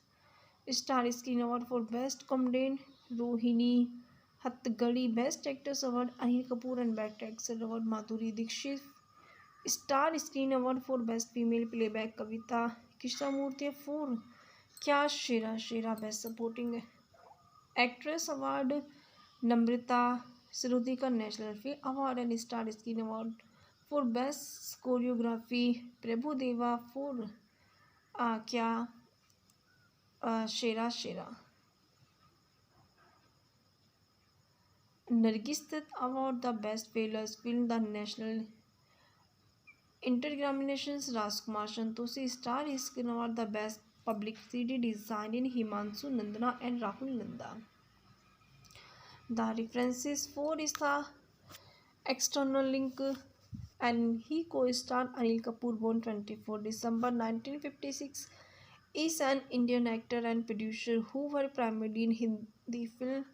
Star Screen Award for Best Comedian Rohini Hattagadi, Best Actress Award Anil Kapoor and Best Actress Award Madhuri Dixit. Star Screen Award for Best Female Playback Kavita Krishnamurthy for Kya Shera Shera, Best Supporting Actress Award Namrata Sarudika National Film Award and Star Screen Award for Best Choreography Prabhu Deva for Kya Shera Shera. Nargis Dutt Award the Best Failures Film the National Interexaminations Rajkumar Santoshi. Star Screen Award the Best Publicity Design in Himanshu Nandana and Rahul Nanda. The references for is the external link and he co-starred Anil Kapoor, born 24 December 1956, is an Indian actor and producer who worked primarily in Hindi film,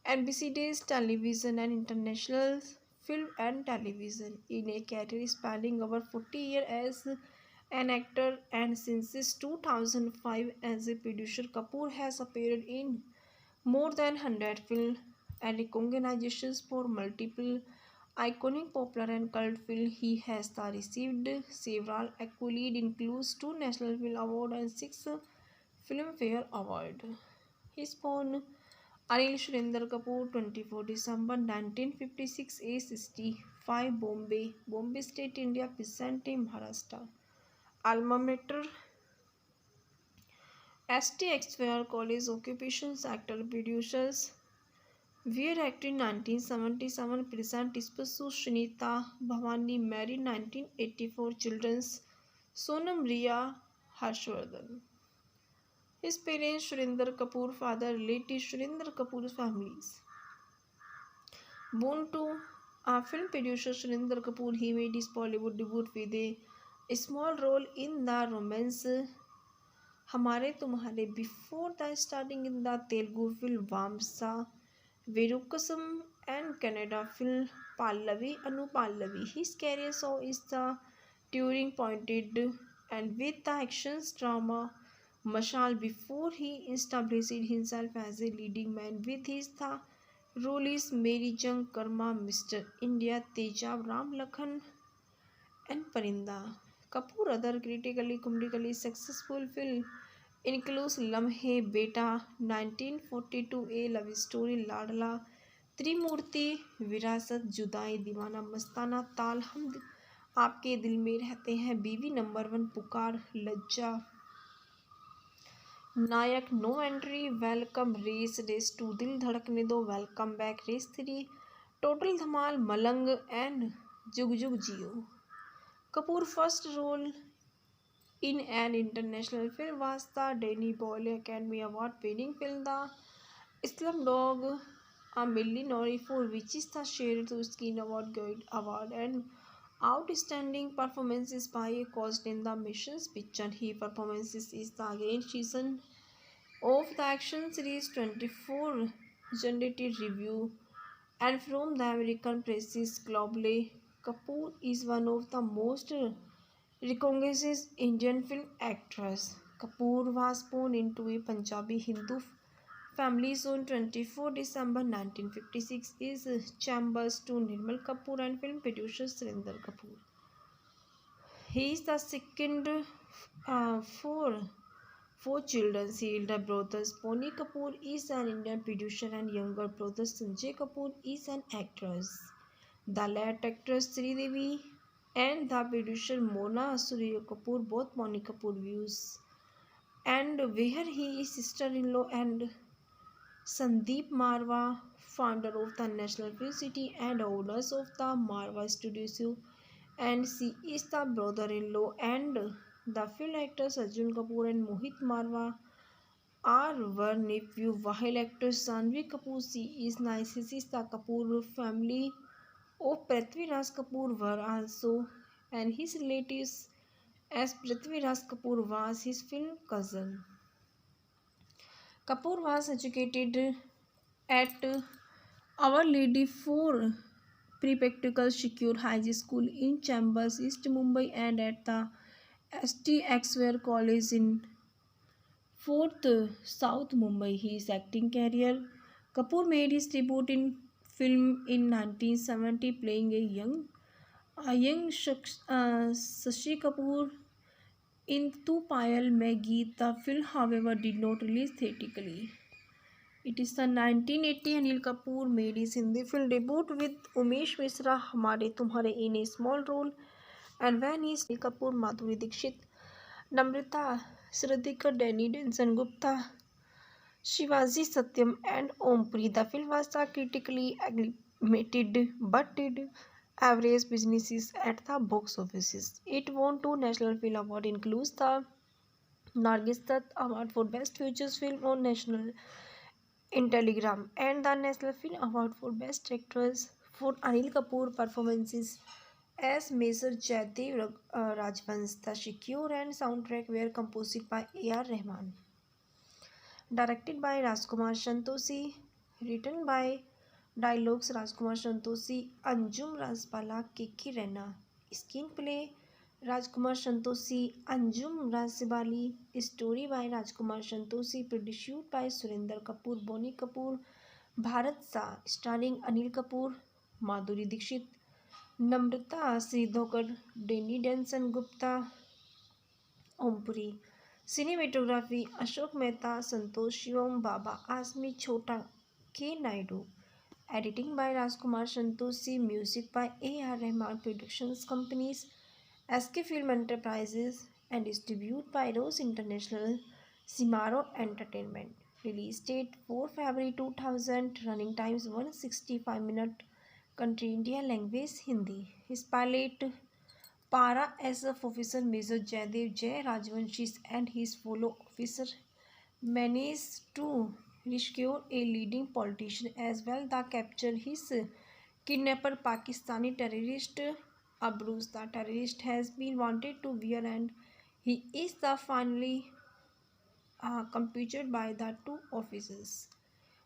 NBC Days television and international film and television in a career spanning over 40 years as an actor and since 2005 as a producer. Kapoor has appeared in more than 100 films and recognitions for multiple iconic popular and cult films. He has received several accolades, includes 2 National Film Awards and 6 Filmfare Awards. He is born Anil Shurinder Kapoor, 24 December 1956, age 65, Bombay State, India, Pisante, Maharashtra. Alma mater St. Xavier College. Occupations actor, producers. Weir acted in 1977. Present spouse Shanita Bhavani, married 1984. Children's Sonam Riya Harshvardhan. His parents Surinder Kapoor, father related Surinder Kapoor's families. Born to a film producer Surinder Kapoor, he made his Bollywood debut with a small role in the romance Hamare Tumhare before the starting in the Telugu film Vamsa Virukasam and Kannada film Pallavi Anu Pallavi. His career saw is the turning pointed and with the actions drama Mashal before he established himself as a leading man with his the roles Mary Jung Karma, Mr. India, Tejab, Ram Lakhan and Parinda. Kapoor other critically comedically successful film includes Lamhe Beta 1942, A Love Story, Ladla, त्रिमूर्ति, विरासत, जुदाई, दीवाना मस्ताना, ताल, हम आपके दिल में रहते हैं, बीवी number 1, Pukar, Lajja, Nayak, no entry, welcome, race 2, Dil Dhadakne Do, welcome back, race 3, total Dhamaal, Malang and Jug Jugg Jeeyo. Kapoor first role in an international film was the Danny Boyle Academy Award winning film The Slumdog Millionaire, for which is the shared to Screen Award Guide Award and outstanding performances by a cast in the mission's picture. He performances is the again season of the action series 24 generated review and from the American presses globally. Kapoor is one of the most recognized Indian film actors. Kapoor was born into a Punjabi Hindu family on 24 December 1956. Is chambers to Nirmal Kapoor and film producer Surinder Kapoor. He is the second four children. Elder brother Pony Kapoor is an Indian producer and younger brother Sanjay Kapoor is an actress. The late actress Sridevi and the producer Mona Surya Kapoor, both Pony Kapoor views, and where he is sister-in-law, and Sandeep Marwa, founder of the National Film City and owners of the Marwa Studio, and she is the brother-in-law, and the film actors Arjun Kapoor and Mohit Marwa are were nephew, while actress Janhvi Kapoor she is nieces the Kapoor family of Prithviraj Kapoor were also, and his relatives, as Prithviraj Kapoor was his film cousin. Kapoor was educated at Our Lady for Practical Secure High School in Chambers, East Mumbai, and at the St. Xavier College in 4th South Mumbai. His acting career. Kapoor made his debut in film in 1970, playing a young Shashi Kapoor in Tu Payal Mein Geet. The film, however, did not release theatrically. It is the 1980 Anil Kapoor made his Hindi film debut with Umesh Misra, Hamare Tumhare in a small role, and when he Anil Kapoor, Madhuri Dixit, Namrata Sridhar, Danny Denson Gupta, Shivaji Satyam, and Ompri. The film was critically acclaimed but did average businesses at the box offices. It won two National Film Awards, includes the Nargis Dutt Award for Best Features Film on National in Telegram and the National Film Award for Best Actress for Anil Kapoor performances as Major Jaidev Rajvansh. The score and soundtrack were composed by A.R. Rahman, directed by Rajkumar Santoshi, written by dialogues Rajkumar Santoshi, Anjum Rajpala, Kiki Rena, screenplay Rajkumar Santoshi, Anjum Rajbali, story by Rajkumar Santoshi, produced by Surinder Kapoor, Bonnie Kapoor, Bharat Shah, starring Anil Kapoor, Madhuri Dixit, Namrata Sridhar, Danny Denson Gupta, Ompuri. Cinematography Ashok Mehta, Santosh Shivam, Baba Asmi, Chota K. Naidu. Editing by Rajkumar Santoshi, music by A.R. Rahman, productions companies SK Film Enterprises, and distributed by Rose International, Simaro Entertainment. Release date 4 February 2000, running times 165 minutes, country India, language Hindi. His pilot Para SF officer Major Jaidev Jai Rajvanshi and his fellow officer managed to rescue a leading politician as well as capture his kidnapper Pakistani terrorist Abruz. The terrorist has been wanted to wear and he is the finally captured by the two officers.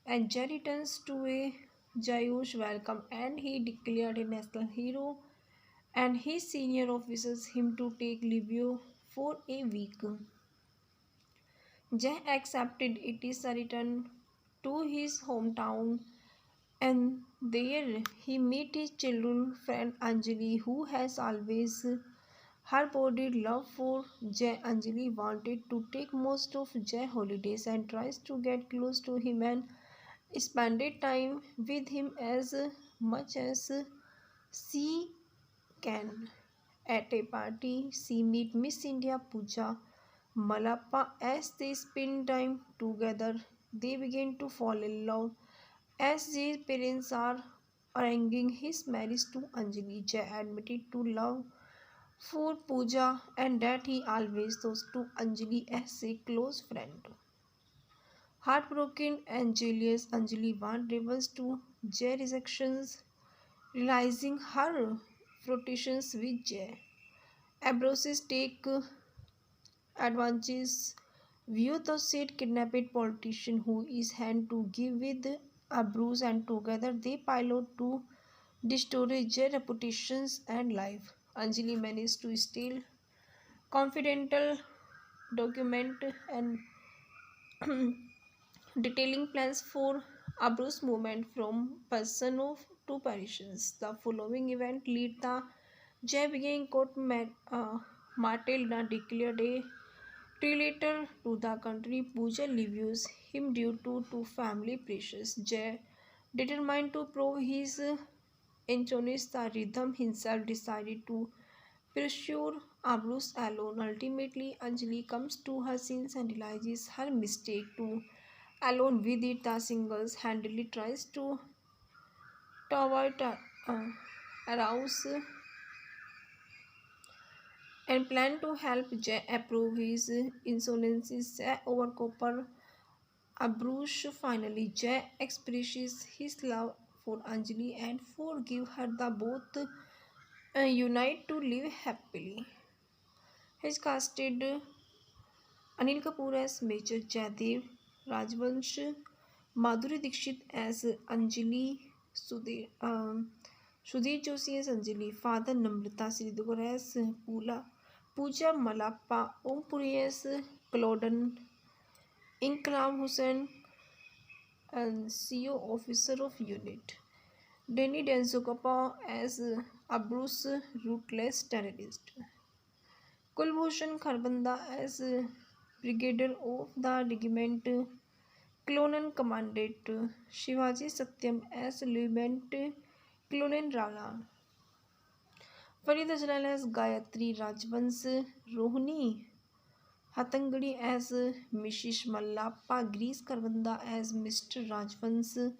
And Jai returns to a Jayush welcome and he declared a national hero and his senior officers him to take leave for a week. Jay accepted it is a return to his hometown and there he met his childhood friend Anjali who has always harbored love for Jay. Anjali wanted to take most of Jay holidays and tries to get close to him and spended time with him as much as she can. At a party, she meet Miss India Pooja Malappa. As they spend time together, they begin to fall in love. As their parents are arranging his marriage to Anjali, Jay admitted to love for Pooja and that he always thought to Anjali as a close friend. Heartbroken and jealous, Anjali wants revenge to Jay rejections, realizing her flirtations with Jay. Ambrosius take advantage view the said kidnapped politician who is hand to give with Abruz and together they pilot to destroy their reputations and life. Anjali managed to steal confidential document and detailing plans for Abru's movement from Persano to Parisians. The following event lead the Jay being court Matilda declared a traitor to the country. Pooja leaves him due to family pressures. Jay, determined to prove his innocence, the rhythm himself decided to pursue Abrus alone. Ultimately, Anjali comes to her senses and realizes her mistake to alone with it. The singles handily tries to avoid arouse and plan to help Jay approve his insolences over copper. Abrush finally Jay expresses his love for Anjali and forgive her. The both unite to live happily. He's casted Anil Kapoor as Major Jaidev, Rajvansh, Madhuri Dixit as Anjali, Sudhir Joshi as Anjali, Father Namrata Sridhar as Pooja Malappa, Om Puri as Claudan, Inkram Hussain, and CO Officer of Unit. Danny Denzokapa as Abrus Ruthless Terrorist. Kulbhushan Kharbanda as Brigadier of the Regiment Clonan Commandant Shivaji Satyam as Lieutenant Clonan Rala Farid Ajlal as Gayatri Rajvans Rohini Hatangadi as Mrs. Mallappa Grease Karbanda as Mr. Rajvans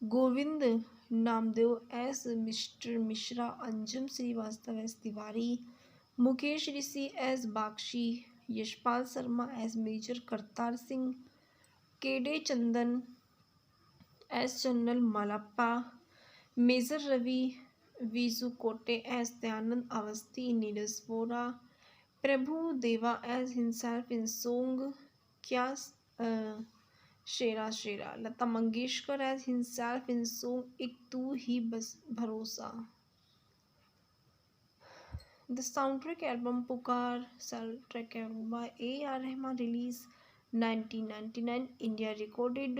Govind Namdev as Mr. Mishra Anjum Srivastav as Tiwari Mukesh Rishi as Bakshi Yashpal Sharma as Major Kartar Singh K.D. Chandan as General Malappa, Major Ravi Vizukote as Dyanand Avasthi, Neeraj Vora, Prabhu Deva as himself in song Kya uh, Shera Shera, Lata Mangeshkar as himself in song Ek Tu Hi Bas Bharosa. The soundtrack album Pukar, soundtrack album by A.R. Rahman, released 1999, India recorded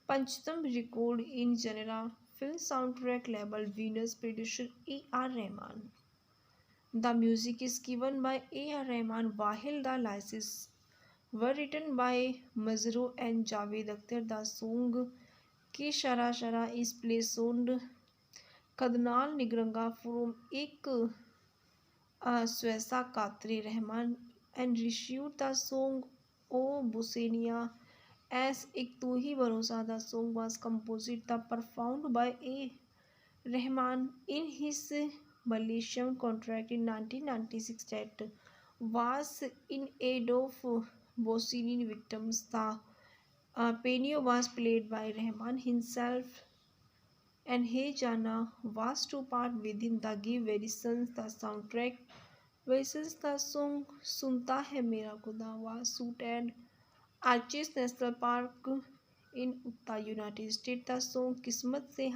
Panchtam record in genre film soundtrack label Venus producer A.R. Rahman. The music is given by A.R. Rahman while the lyrics were written by Mazrou and Javed Akhtar. The song Ke Shara Shara is placed on Kadnal Nigranga from Ek Swesa Katri Rahman and issued the song O Busenia as Ek Tu Hi Bharosa. The song was composed and performed by A. Rahman in his Malaysian contract in 1996 that was in aid of Bosnian victims. The piano was played by Rahman himself and Hey Jana was to part within the Give Verisons. The soundtrack versus the song Sunta Hai Mera Khuda was shot at Arches National Park in Utah, United States. The song Kismat Se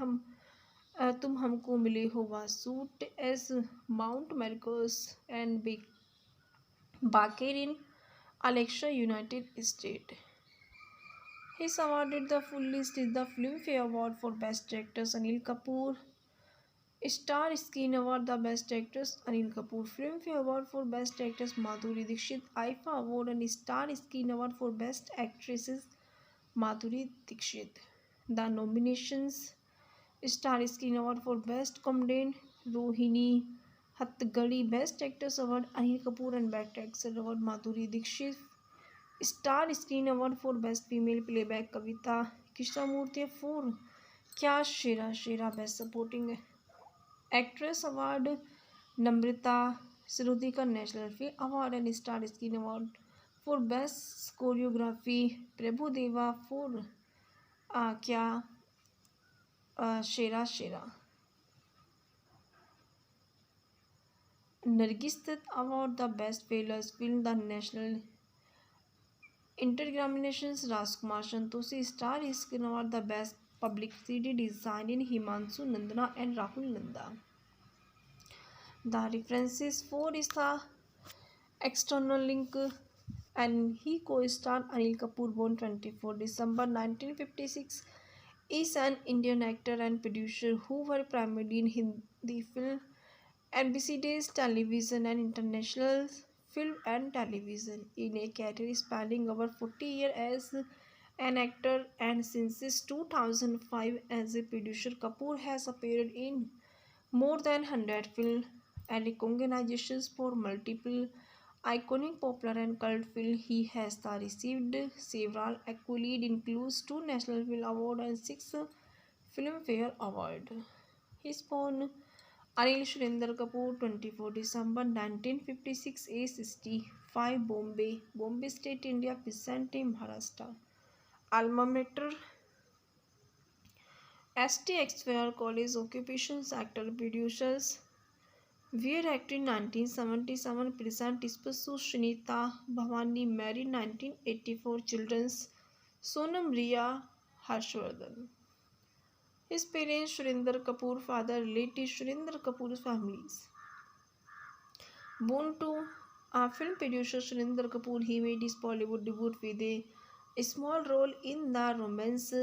तुम हमको मिले हो was shot as Mount Marcos and Baker in Alexa, United States. He's awarded the full list is the Filmfare Award for Best Actress Anil Kapoor, Star Screen Award the Best Actress Anil Kapoor, Filmfare Award for Best Actress Madhuri Dixit, IFA Award and Star Screen Award for Best Actresses Madhuri Dixit. The nominations: Star Screen Award for Best Comedian Rohini Hattagadi, Best Actress Award Anil Kapoor and Best Actress Award Madhuri Dixit, Star Screen Award for Best Female Playback Kavita Krishnamurthy for Kya Shera Shera, Best Supporting Actress Award Namrata Sirudika National Film Award and Star Screen Award for Best Choreography Prabhu Deva for Kya Shera Shera. Nargis Dutt Award the Best Failures Film the National Interexaminations Rajkumar Santoshi Star Screen Award the Best Publicity Design in Himanshu Nandana and Rahul Nanda. The references for is the external link and he co-starred Anil Kapoor, born 24 December 1956, is an Indian actor and producer who worked primarily in Hindi film, NBC Days television, and international film and television. In a career spanning over 40 years as an actor and since 2005 as a producer, Kapoor has appeared in more than 100 films and recognitions for multiple iconic popular and cult films. He has received several accolades, includes two National Film Awards and six Filmfare Awards. He is born Anil Shurinder Kapoor, 24 December 1956, age 65, Bombay State, India, Vicente, Maharashtra. Alma mater ST Exeter College. Occupations actor, producers. Weir acted 1977. Present spouse Shanita Bhavani, married 1984. Children's Sonam Riya Harshvardhan. His parents Surinder Kapoor, father relatives Surinder Kapoor's families. Born to film producer Surinder Kapoor, he made his Bollywood debut with a small role in the romance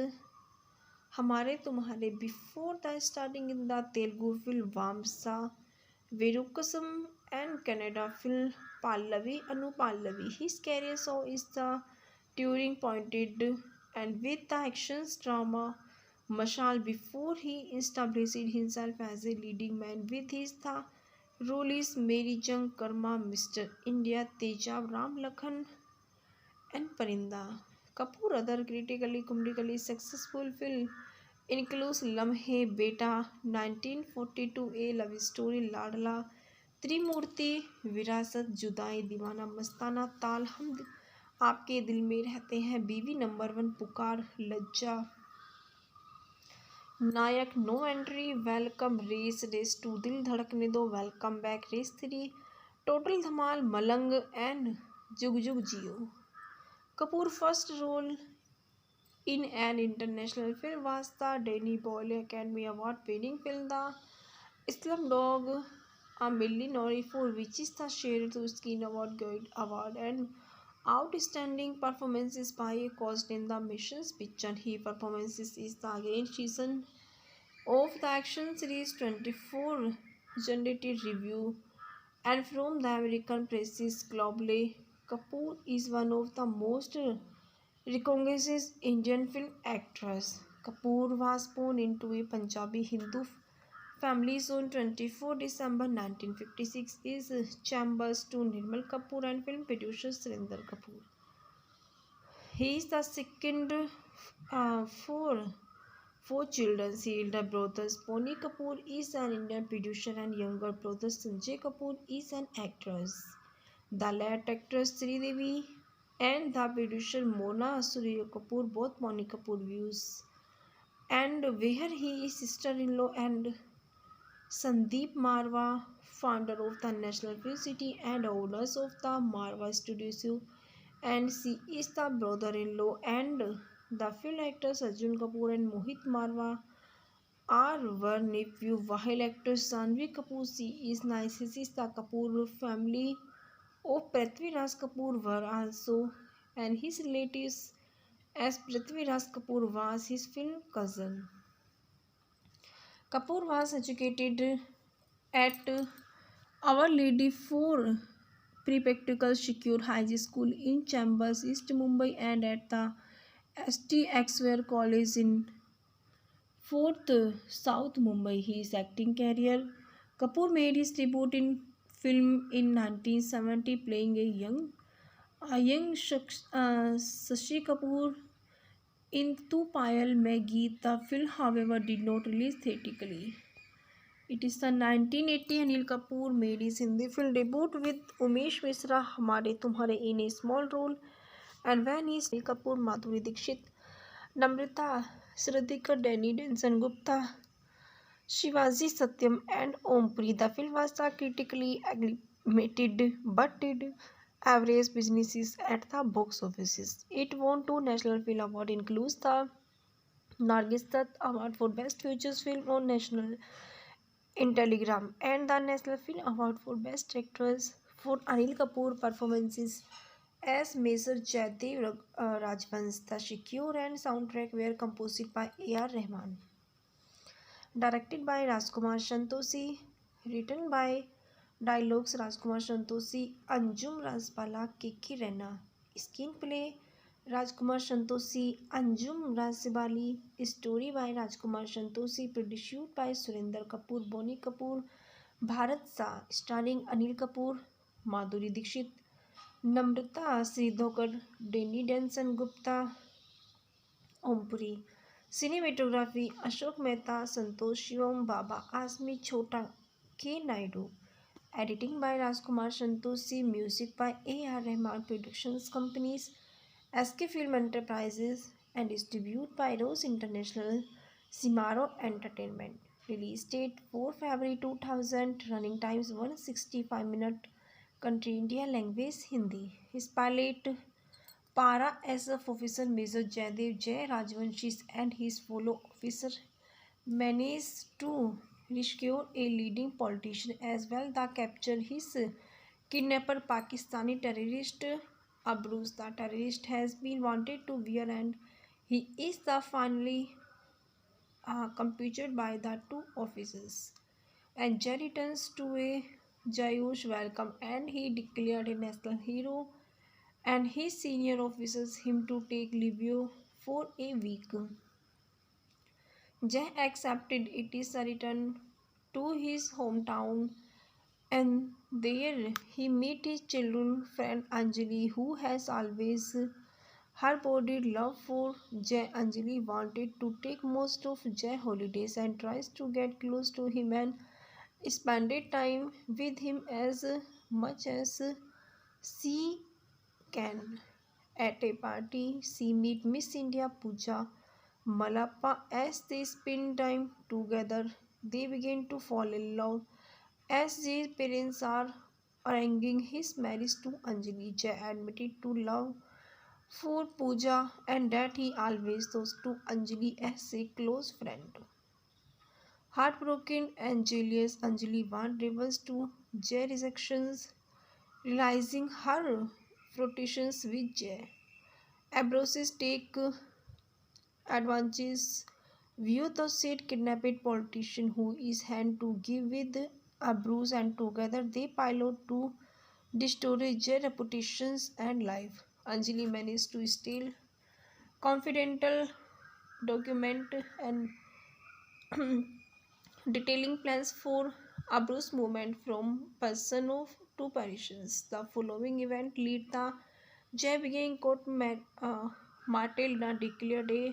हमारे तुम्हारे before the starting in the Telugu film Vamsa Virukasam and Kannada film Pallavi Anu Pallavi. His career saw is the turning pointed and with the action drama Mashal before he established himself as a leading man with his the roles Mary Jung Karma, Mr. India, Tejab, Ram Lakhan and Parinda. Kapoor other critically commercially successful film includes Lamhe Beta 1942, A Love Story, Ladla, त्रिमूर्ति, विरासत, जुदाई, दीवाना मस्ताना, ताल, हम आपके दिल में रहते हैं, बीवी number 1, Pukar, Lajja, Nayak, no entry, welcome, race two, Dil Dhadakne Do, welcome back, race 3, total Dhamaal, Malang and Jug Jugg Jeeyo. Kapoor first role in an international film was the Danny Boyle Academy Award winning film The Slumdog Millionaire, for which is the shared to Screen Award Guide Award and outstanding performances by a cast in the mission's picture. He performances is the again season of the action series 24 generated review and from the American presses globally. Kapoor is one of the most recognized Indian film actors. Kapoor was born into a Punjabi Hindu family on 24 December 1956. Is chambers to Nirmal Kapoor and film producer Surinder Kapoor. He is the second for four children. Elder brother Pony Kapoor is an Indian producer and younger brother Sanjay Kapoor is an actress. The late actress Sridevi and the producer Mona Surya Kapoor, both Pony Kapoor views, and where he is sister-in-law and Sandeep Marwa, founder of the National Film City and owners of the Marwa Studios, and she is the brother-in-law and the film actors Arjun Kapoor and Mohit Marwa are one nephew, while actress Janhvi Kapoor she is nieces the Kapoor family of Prithviraj Kapoor were also and his relatives as Prithviraj Kapoor was his film cousin. Kapoor was educated at Our Lady for Practical Secure High School in Chambers, East Mumbai and at the ST Exeter College in 4th South Mumbai. His acting career Kapoor made his debut in film in 1970 playing a young Shashi Kapoor in Tu Payal Mein Geet. The film however did not release theatrically. It is the 1980 Anil Kapoor made his Hindi film debut with Umesh Misra Hamare Tumhare in a small role and when he Anil Kapoor, Madhuri Dixit, Namrata Sridhikar, Danny Denson Gupta, Shivaji Satyam and Ompuri. The film was critically acclaimed but did average businesses at the box offices. It won two National Film Awards, includes the Nargis Dutt Award for Best Features Film on National in Telegram and the National Film Award for Best Actress for Anil Kapoor performances as Major Jaidev Rajvansh. The score and soundtrack were composed by A.R. Rahman. Directed by Rajkumar Santoshi. Written by Dialogues Rajkumar Santoshi, Anjum Rajbala, Kiki Rena. Screenplay Rajkumar Santoshi, Anjum Rajbali. Story by Rajkumar Santoshi. Produced by Surinder Kapoor, Bonnie Kapoor, Bharat Shah. Starring Anil Kapoor, Madhuri Dixit, Namrata Sridhakar, Danny Denson Gupta, Ompuri. Cinematography Ashok Mehta, Santosh Shivam, Baba Asmi, Chota K. Naidu. Editing by Rajkumar Santoshi. Music by A.R. Rahman. Productions companies SK Film Enterprises and distributed by Rose International, Simaro Entertainment. Release date 4 February 2000. Running times 165 minutes. Country India. Language Hindi. His pilot Para SF Officer Major Jaidev Jai Rajvanshi and his fellow officer managed to rescue a leading politician as well as capture his kidnapper Pakistani terrorist Abruz. The terrorist has been wanted to wear and he is the finally captured by the two officers. And Jai returns to a Jayush welcome and he declared a national hero and his senior officers him to take leave for a week. Jay accepted it is a return to his hometown and there he met his childhood friend Anjali who has always harbored love for Jay. Anjali wanted to take most of Jay holidays and tries to get close to him and spended time with him as much as she can. At a party, she meet Miss India Pooja Malappa. As they spend time together, they begin to fall in love. As their parents are arranging his marriage to Anjali, Jay admitted to love for Pooja and that he always thought to Anjali as a close friend. Heartbroken and jealous, Anjali wants rebels to Jay rejections, realizing her flirtations with Jay. Ambroses take advantage view the said kidnapped politician who is hand to give with Abruz and together they pilot to destroy their reputations and life. Anjali managed to steal confidential document and detailing plans for Abruz movement from Persano to Parisians. The following event lead the Jay being court Matilda declared a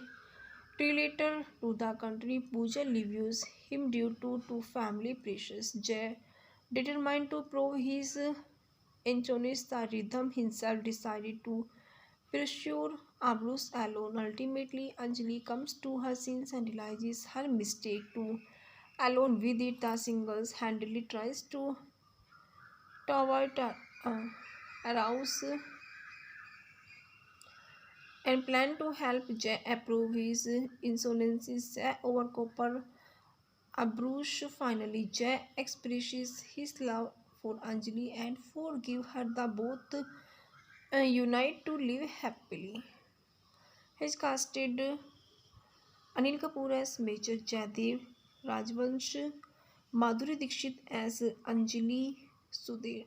traitor to the country. Pooja leaves him due to family pressures. Jay, determined to prove his innocence, the rhythm himself decided to pursue Abruz alone. Ultimately, Anjali comes to her senses and realizes her mistake. To alone with it, the singles handedly tries to avoid arouse and plan to help Jay approve his insolences over copper. Abrush finally Jay expresses his love for Anjali and forgive her. The both unite to live happily. His casted Anil Kapoor as Major Jaidev Rajvansh, Madhuri Dixit as Anjali, Sudhir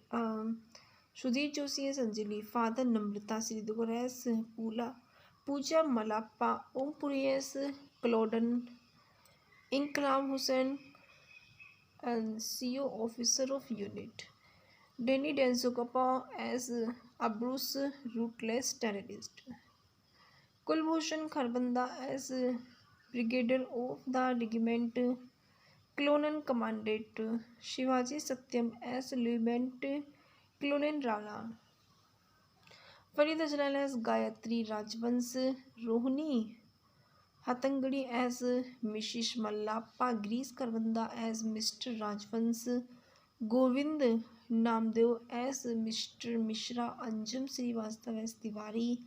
Joshi as Anjali, Father Namrata Sridhar as Pooja Malappa, Om Puri as Claudan, Inkram Hussain and CO Officer of Unit, Danny Denzokapa as Abrus Ruthless Terrorist, Kulbhushan Kharbanda as Brigadier of the Regiment, Colonel Commandant Shivaji Satyam as Lieutenant Colonel Rana, Farid Ajral as Gayatri Rajvans, Rohini Hatangadi as Mrs. Mallappa, Grease Karbanda as Mr. Rajvans, Govind Namdev as Mr. Mishra, Anjum Srivastava as Tiwari,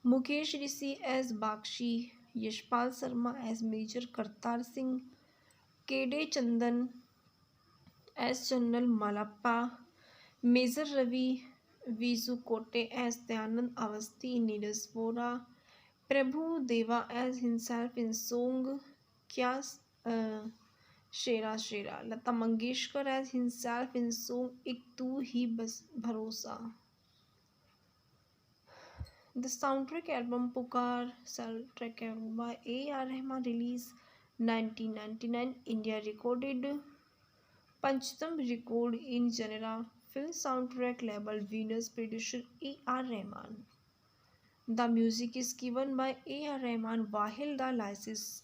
Mukesh Rishi as Bakshi, Yashpal Sharma as Major Kartar Singh, Kede Chandan as General Malappa, Major Ravi Visu Kotte as Dayanand Avasthi in Neeraj Vora, Prabhu Deva as himself in song Kya uh, Shera Shera, Lata Mangeshkar as himself in song Ik Tu Hi Bas Bharosa. The soundtrack album Pukar, soundtrack album by A.R. Rahman, released 1999, India, recorded Panchtam record in genre film soundtrack label Venus, producer A.R. Rahman. The music is given by A.R. Rahman, while the lyrics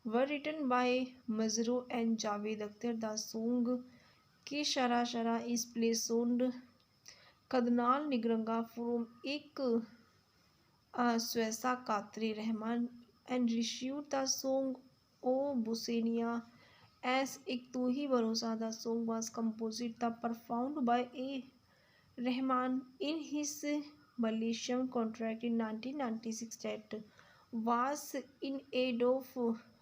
were written by Mazrou and Javed Akhtar. The song Ke Shara Shara is placed on Kadnal Nigranga from Ek Swesa Katri Rahman and issued the song O Busenia as Ek Tu Hi Bharosa. The song was composed and performed by A. Rahman in his Malaysian contract in 1996 that was in aid of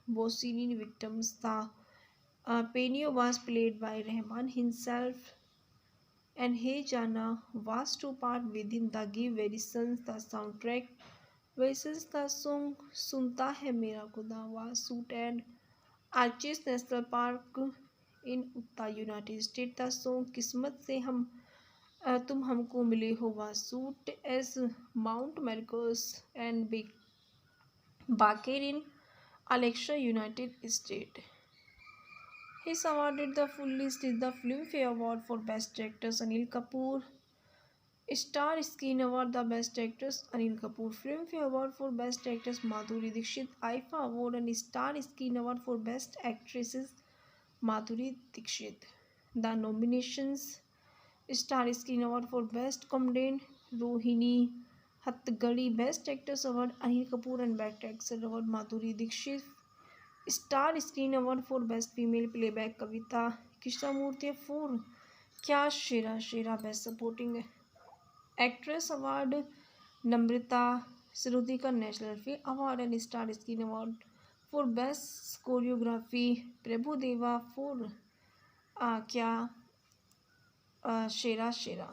Bosnian victims. The piano was played by Rahman himself and Hey Jana was to part within the Give versions. The soundtrack versions the song Sunta Hai Mera Khuda was shot at Arches National Park in Utah, United States. The song Kismat Se तुम हमको मिले हो was shot as Mount Marcos and Baker in Alexa, United States. He is awarded the full list is the Filmfare Award for Best Actress Anil Kapoor, Star Screen Award the Best Actress Anil Kapoor, Filmfare Award for Best Actress Madhuri Dixit, IFA Award and Star Screen Award for Best Actresses Madhuri Dixit. The nominations: Star Screen Award for Best Comedian Rohini Hattagadi, Best Actress Award Anil Kapoor and Best Actress Award Madhuri Dixit, Star Screen Award for Best Female Playback Kavita Krishnamurthy for Kya Shera Shera, Best Supporting Actress Award Namrata Sarudika National Film Award and Star Screen Award for Best Choreography Prabhu Deva for Kya Shera Shera.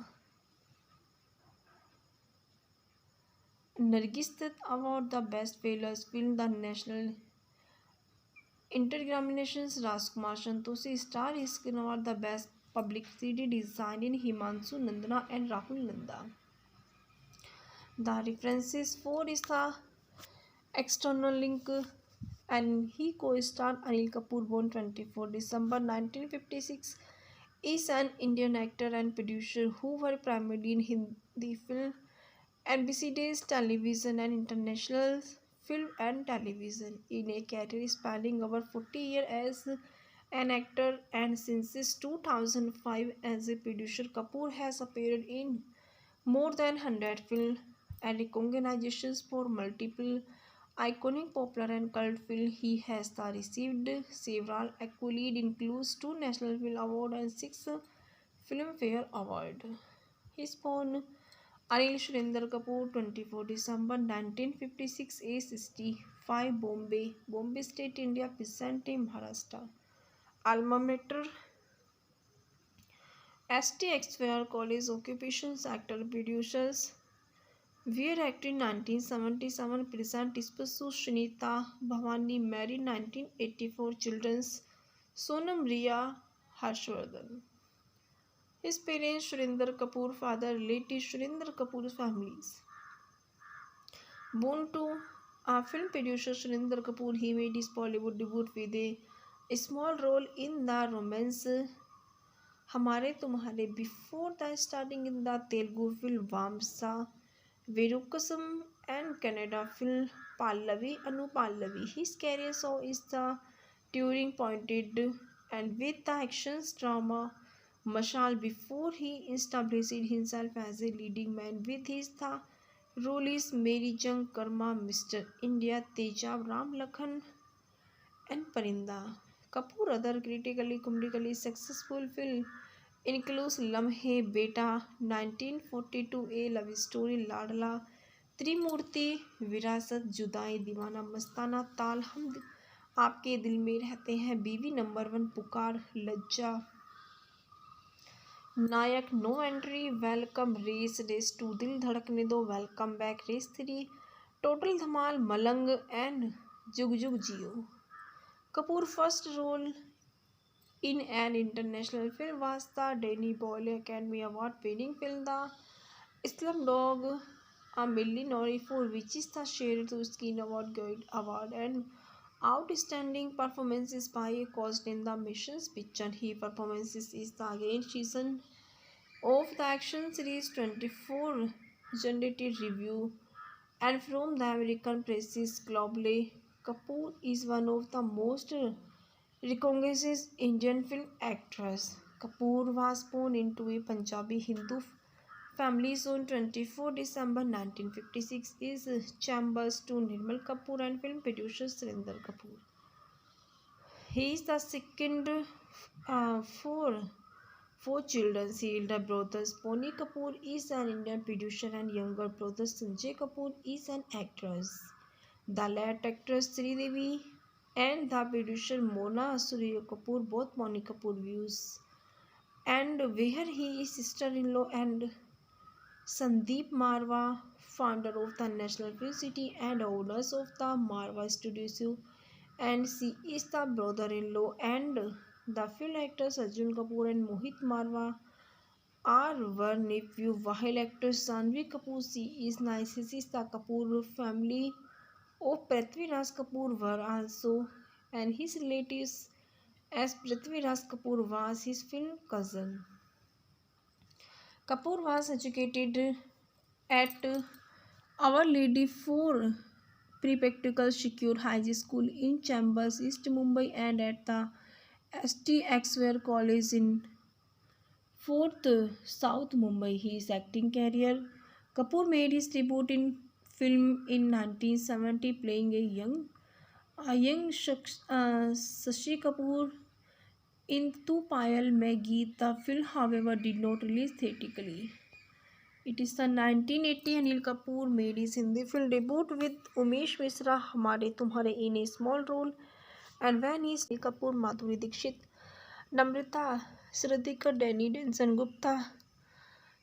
Nargis Dutt Award the Best Failures Film the National Interexaminations Rajkumar Santoshi Star Screen Award the Best Publicity Design in Himanshu Nandana and Rahul Nanda. The references for is the external link and he co-starred Anil Kapoor, born 24 December 1956, is an Indian actor and producer who were primarily in Hindi film, NBC Days Television and International Film and Television in a career spanning over 40 years as an actor and since 2005 as a producer. Kapoor has appeared in more than 100 films and recognitions for multiple iconic popular and cult films. He has received several accolades, includes 2 National Film Awards and 6 Filmfare Awards. He is born Anil Surinder Kapoor, 24 December 1956, age 65, Bombay State, India, Pisante, Maharashtra. Alma mater ST Exeter College. Occupations actor, producers. Weir acted in 1977. Present Tispasu Shinita Bhavani, married 1984. Children's Sonam Riya Harshvardhan. His parents Surinder Kapoor, father related Surinder Kapoor's families. Born to a film producer Surinder Kapoor, he made his Bollywood debut with a small role in the romance Hamare Tumhare before the starting in the Telugu film Vamsa Virukasam and Kannada film Pallavi Anu Pallavi. His career saw is the turning pointed and with the action drama Mashal before he established himself as a leading man with his role is Mary Jung Karma, Mr. India, Tejab, Ram Lakhan and Parinda. Kapoor other critically comedically successful film includes Lamhe Beta 1942, A Love Story, Ladla, त्रिमूर्ति, विरासत, जुदाई, दीवाना मस्ताना, ताल, हम आपके दिल में रहते हैं, बीवी number 1, Pukar, Lajja, Nayak no entry, welcome, race two, Dil Dhadakne Do, welcome back, race 3, total Dhamaal, Malang and Jug Jugg Jeeyo. Kapoor first role in an international film was the Danny Boyle Academy Award winning film The Slumdog Millionaire, for which is the shared to Screen Award Guide Award and outstanding performances by a cast in the mission's picture. He performances is the again season of the action series 24 generated review and from the American presses globally. Kapoor is one of the most recognized Indian film actors. Kapoor was born into a Punjabi Hindu family on 24 December 1956. Is chambers to Nirmal Kapoor and film producer Surinder Kapoor. He is the second for four children. His elder brother Pony Kapoor is an Indian producer and younger brother Sanjay Kapoor is an actress. The late actress Sri Devi and the producer Mona Surya Kapoor, both Pony Kapoor views, and where he is sister-in-law and Sandeep Marwa, founder of the National Film City and owners of the Marwa Studios, and she is the brother-in-law and the film actors Arjun Kapoor and Mohit Marwa are one nephew, while actress Janhvi Kapoor she is nieces the Kapoor family of Prithvi Raj Kapoor were also and his relatives as Prithvi Raj Kapoor was his film cousin. Kapoor was educated at Our Lady for Practical Secure High School in Chambers, East Mumbai and at the ST Exeter College in 4th South Mumbai. His acting career. Kapoor made his debut in film in 1970 playing a young Shashi Kapoor in Tu Payal Mein Geet. The film however did not release theatrically. It is the 1980 Anil Kapoor made his Hindi film debut with Umesh Misra Hamare Tumhare in a small role, and when he Kapoor, Madhuri Dixit, Namrata Sridhikar, Danny Denson Gupta,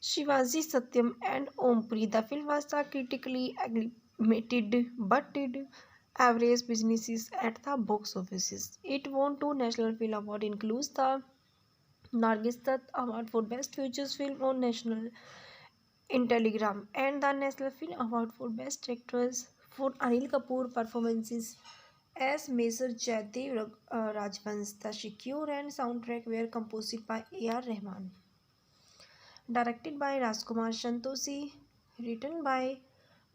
Shivaji Satyam and Ompri. The film was critically acclaimed but did average businesses at the box offices. It won two National Film Awards, includes the Nargis Dutt Award for Best Features Film on National in Telegram and the National Film Award for Best Actress for Anil Kapoor performances as Major Jaidev Rajvansh. The score and soundtrack were composed by A.R. Rahman, directed by Rajkumar Santoshi, written by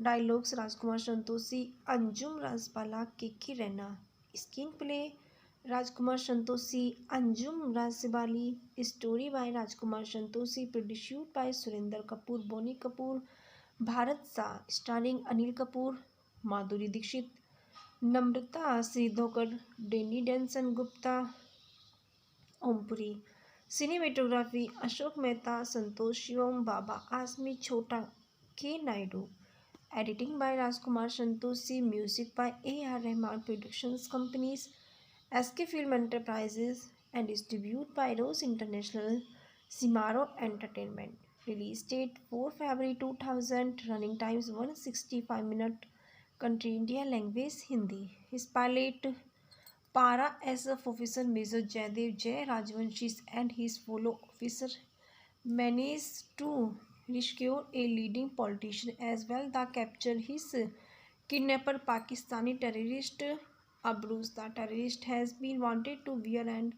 dialogues Rajkumar Santoshi, Anjum Rajbala, Kiki Rena, screenplay Rajkumar Santoshi, Anjum Rajbali, story by Rajkumar Santoshi, produced by Surinder Kapoor, Bonnie Kapoor, Bharat Shah, starring Anil Kapoor, Madhuri Dixit, Namrata Sridhokar, Danny Denson Gupta, Ompuri. Cinematography Ashok Mehta, Santosh Shivam, Baba Asmi, Chota K. Naidu. Editing by Rajkumar Santoshi, music by A.R. Rahman, productions companies SK Film Enterprises and distributed by Rose International, Simaro Entertainment. Release date 4 February 2000, running times 165 minutes, country India, language Hindi. His pilot Para SF officer Major Jaidev Jai Rajvanshi and his fellow officer managed to rescue a leading politician as well as capture his kidnapper Pakistani terrorist Abruz. The terrorist has been wanted to wear and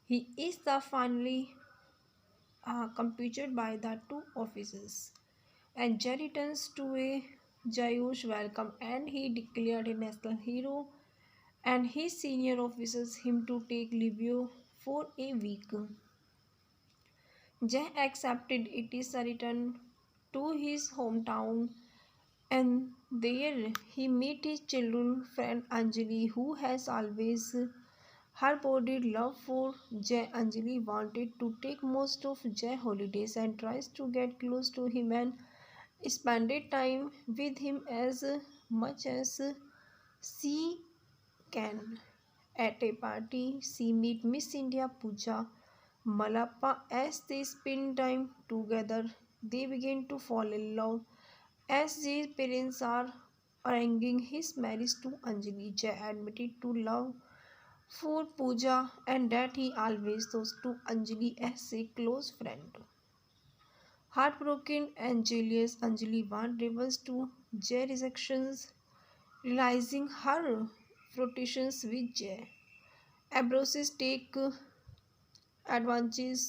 he is the finally captured by the two officers. And Jai returns to a Jayush welcome and he declared a national hero and his senior officers him to take leave for a week. Jay accepted it is a return to his hometown and there he met his childhood friend Anjali who has always harbored love for Jay. Anjali wanted to take most of Jay holidays and tries to get close to him and spend time with him as much as she can. At a party, she meet Miss India Pooja Malappa. As they spend time together, they begin to fall in love. As their parents are arranging his marriage to Anjali, Jay admitted to love for Pooja and that he always thought to Anjali as a close friend. Heartbroken and jealous, Anjali warned rebels to Jay rejections, realizing her flirtations with Jay. Ambroses take advantage.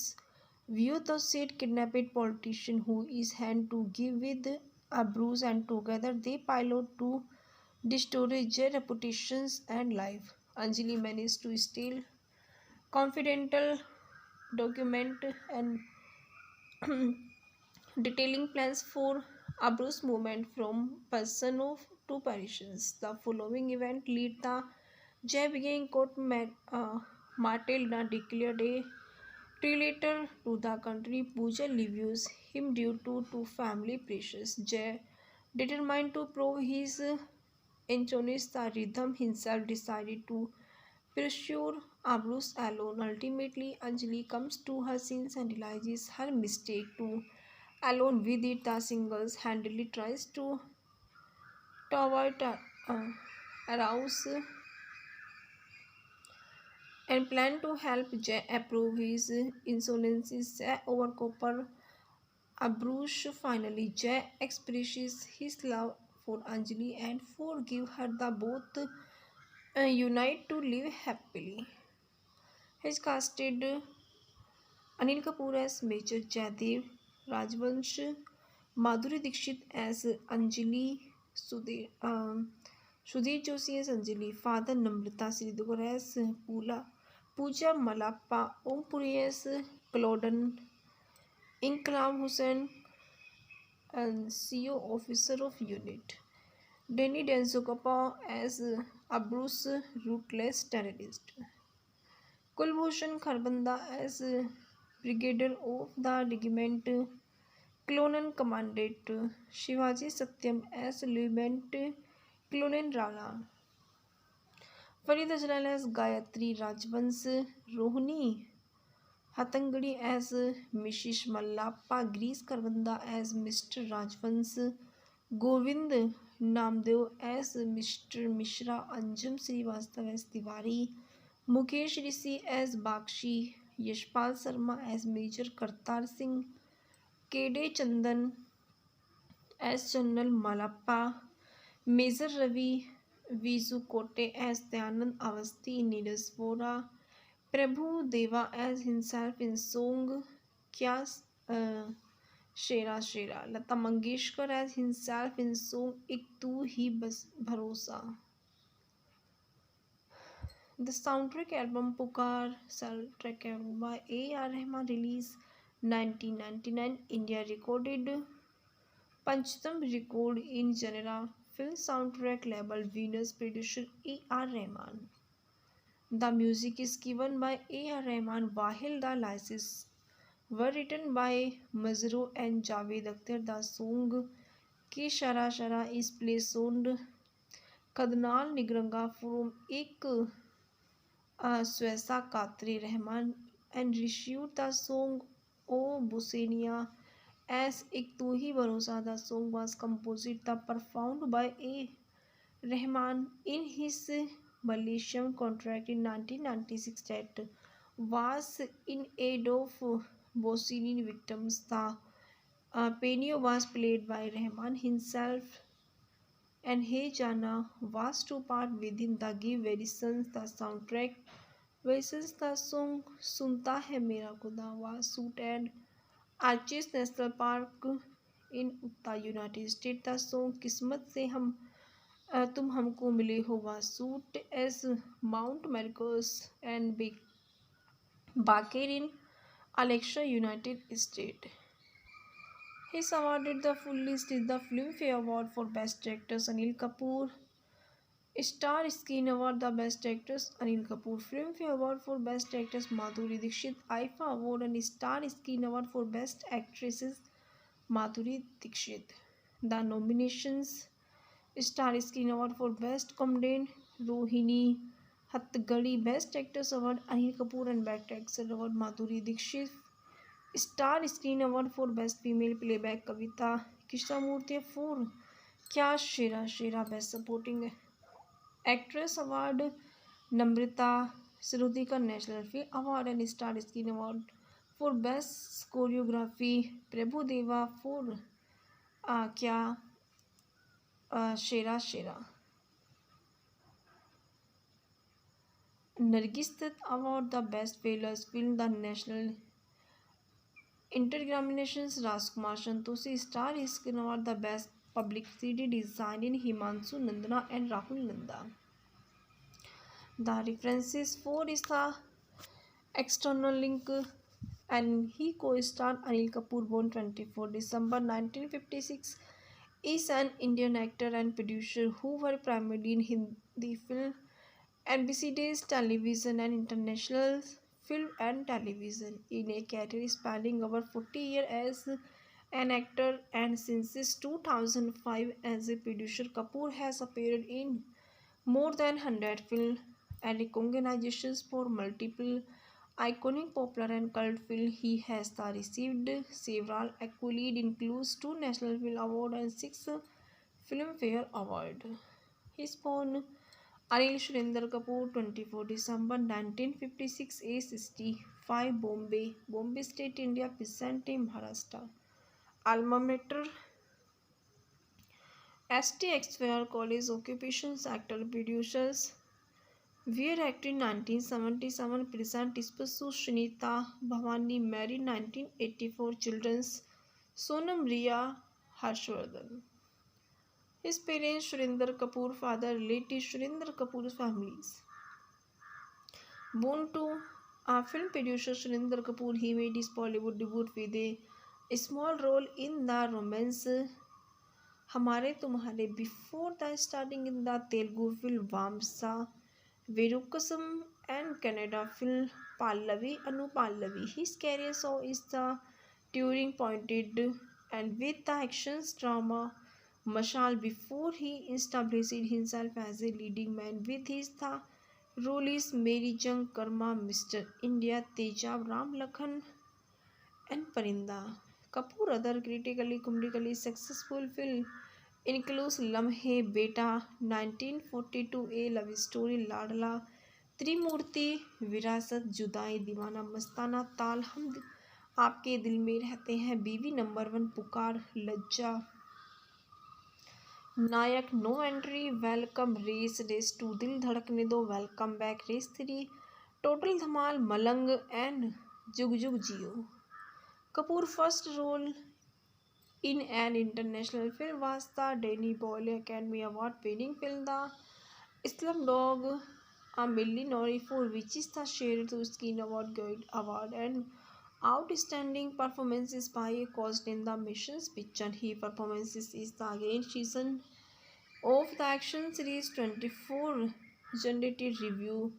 View the said kidnapped politician who is hand to give with Ambrose and together they pilot to destroy Jay's reputations and life. Anjali managed to steal confidential document and detailing plans for Abru's movement from Persano to Parisians. The following event lead the Jay being court Matilda declared a traitor to the country. Pooja leaves him due to family pressures. Jay, determined to prove his innocence, the rhythm himself decided to pursue Abrus alone. Ultimately, Anjali comes to her senses and realizes her mistake to alone with it, the singles handedly tries to avoid arouse and plan to help Jay approve his insolences over copper. Abrush finally Jay expresses his love for Anjali and forgive her. The both unite to live happily. He's casted Anil Kapoor as Major Jaidev, Rajvansh, Madhuri Dixit as Anjali, Sudhir Joshi as Anjali, Father Namrata Sridhar as Pooja Malappa, Om Puri as Claudan, Inkram Hussain, and CO Officer of Unit, Danny Denzokapa as Abrus Ruthless Terrorist, Kulbhushan Kharbanda as Brigadier of the Regiment Clonan commanded Shivaji Satyam as Lieutenant Clonan Rana, Farid Ajlal as Gayatri Rajvans, Rohini Hatangadi as Mrs. Mallappa, Grease Karbanda as Mr. Rajvans, Govind Namdev as Mr. Mishra, Anjum Srivastava as Tiwari, Mukesh Rishi as Bakshi, Yashpal Sharma as Major Kartar Singh, K.D. Chandan as General Malappa, Major Ravi Vizukote as Dyanand Avasti, Neeraj Vora, Prabhu Deva as himself in song Kya uh, Shera Shera, Lata Mangeshkar as himself in song Ik Tu Hi Bas Bharosa. The soundtrack album Pukar, soundtrack album by A.R. Rahman, released 1999, India, recorded Panchtam record in genre film soundtrack label Venus, producer A.R. Rahman. The music is given by A.R. Rahman, while the lyrics were written by Mazrou and Javed Akhtar. The song Ki Shara Shara is placed on Kadnal Nigranga from Ek Swesa Katri Rahman and received the song O Busenia as Ek Tu Hi Bharosa. The song was composed and performed by A. Rahman in his Malaysian contract in 1996 that was in aid of Bosnian victims. The piano was played by Rahman himself and Hey Jana was to part within the Give Verisons. The soundtrack versus the song Sunta Hai Mera Khuda was shot at Arches National Park in Utah, United States. The song Kismat Se तुम हमको मिले हो was shot as Mount Marcos and Baker in Alexa, United States. He is awarded the full list is the Filmfare Award for Best Actress Anil Kapoor, Star Screen Award the Best Actress Anil Kapoor, Filmfare Award for Best Actress Madhuri Dixit, IFA Award and Star Screen Award for Best Actresses Madhuri Dixit. The nominations: Star Screen Award for Best Comedian Rohini Hathkadi best actress award Anil Kapoor and best actor award Madhuri Dixit, star screen award for best female playback Kavita Krishnamurthy for que sera sera, best supporting actress award Namrata Shirodkar national film award and star screen award for best choreography Prabhu Deva for que sera sera, Nargis Dutt award the best फेलर्स film the national integrations Rajkumar Santoshi star screen award the best publicity design in Himanshu Nandana and Rahul Nanda. The references for is the external link and he co-starred Anil Kapoor born 24 December 1956 is an Indian actor and producer who worked primarily in Hindi film, NBC Days television and international film and television in a career spanning over 40 years as an actor and since 2005 as a producer. Kapoor has appeared in more than 100 films and recognitions for multiple iconic popular and cult films. He has received several accolades includes 2 National Film Awards and 6 Filmfare Awards. He is born Anil Shurinder Kapoor 24 December 1956 age 65 Bombay State India Pisante Maharashtra. Alma mater ST Exeter College. Occupations actor producers were acted in 1977 present spouse Shanita Bhavani married 1984 children's Sonam Riya Harshvardhan. His parents Surinder Kapoor father relative Surinder Kapoor families. Born to a film producer Surinder Kapoor, he made his Bollywood debut with a small role in the romance हमारे तुम्हारे before the starting in the Telugu film Vamsa Virukasam and Kannada film Pallavi Anu Pallavi. His career saw is the turning pointed and with the actions drama Mashal before he established himself as a leading man with his the roles Mary Jung Karma, Mr. India, Tejab, Ram Lakhan and Parinda. Kapoor other critically commercially successful film includes Lamhe Beta 1942, A Love Story, Ladla, त्रिमूर्ति, विरासत, जुदाई, दीवाना मस्ताना, ताल, हम आपके दिल में रहते हैं, बीवी number 1, Pukar, Lajja, Nayak, no entry, welcome, race 2, Dil Dhadakne Do, welcome back, race 3, total Dhamaal, Malang and Jug Jugg Jeeyo. Kapoor first role in an international film was the Danny Boyle Academy Award winning film The Slumdog Millionaire, for which is the shared to Screen Award Guide Award and outstanding performances by a cast in the mission's picture. He performances is the again season of the action series 24 generated review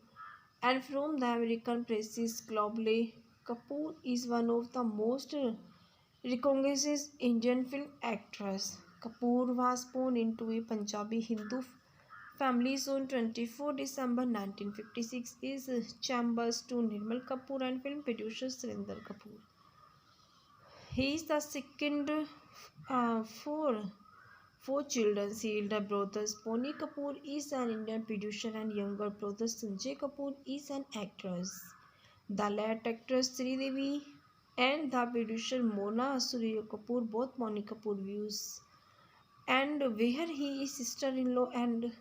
and from the American presses globally. Kapoor is one of the most recognized Indian film actors. Kapoor was born into a Punjabi Hindu family on 24 December 1956. Is chambers to Nirmal Kapoor and film producer Surinder Kapoor. He is the second for four children. Elder brothers Pony Kapoor is an Indian producer and younger brother Sanjay Kapoor is an actress. The late actress Sridevi and the producer Mona Surya Kapoor, both Pony Kapoor views, and where he is sister-in-law and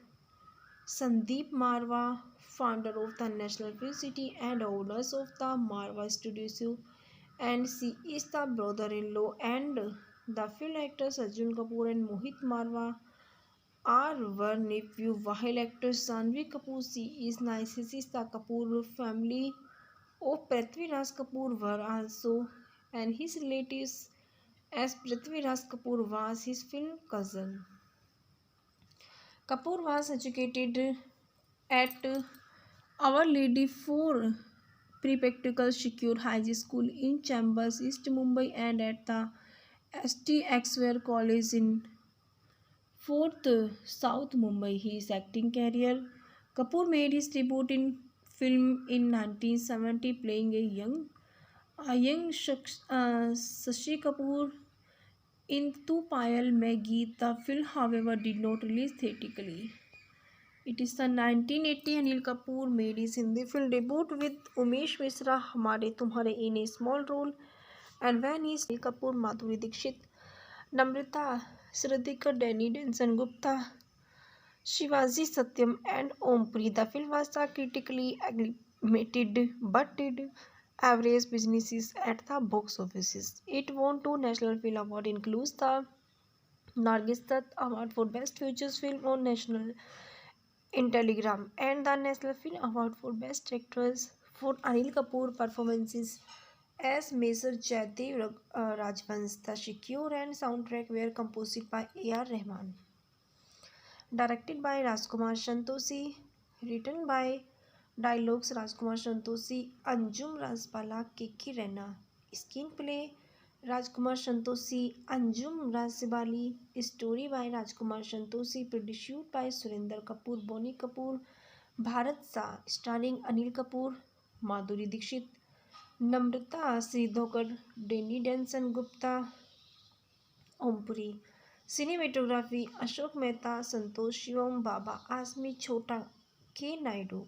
Sandeep Marwa, founder of the National Film City and owners of the Marwa Studio, and she is the brother-in-law and the film actors Arjun Kapoor and Mohit Marwa are one nephew, while actress Janhvi Kapoor she is nieces is the Kapoor family of Prithviraj Kapoor were also and his relatives as Prithviraj Kapoor was his film cousin. Kapoor was educated at Our Lady for Practical Secure High School in Chambers, East Mumbai and at the ST Exeter College in 4th South Mumbai. His acting career Kapoor made his debut in film in 1970, playing a young Shashi Kapoor in Tu Payal Mein Geet. The film, however, did not release theatrically. It is the 1980 Anil Kapoor made his Hindi film debut with Umesh Misra Hamare Tumhare in a small role, and when he Anil Kapoor, Madhuri Dixit, Namrata Sridhar, Danny Denson Gupta, Shivaji Satyam, and Ompuri. The film was critically acclaimed but did average businesses at the box offices. It won two National Film Awards, includes the Nargis Dutt Award for Best Features Film on National in Telegram and the National Film Award for Best Actress for Anil Kapoor performances as Major Jaidev Rajvansh. The score and soundtrack were composed by A.R. Rahman, directed by Rajkumar Santoshi, written by dialogues Rajkumar Santoshi, Anjum Rajbala, Kiki Rena, screenplay Rajkumar Santoshi, Anjum Rajbali, story by Rajkumar Santoshi, produced by Surinder Kapoor, Bonnie Kapoor, Bharat Shah, starring Anil Kapoor, Madhuri Dixit, Namrata Sridhar, Danny Denson Gupta, Ompuri. Cinematography Ashok Mehta, Santosh Shivam Baba Asmi Chota K. Naidu.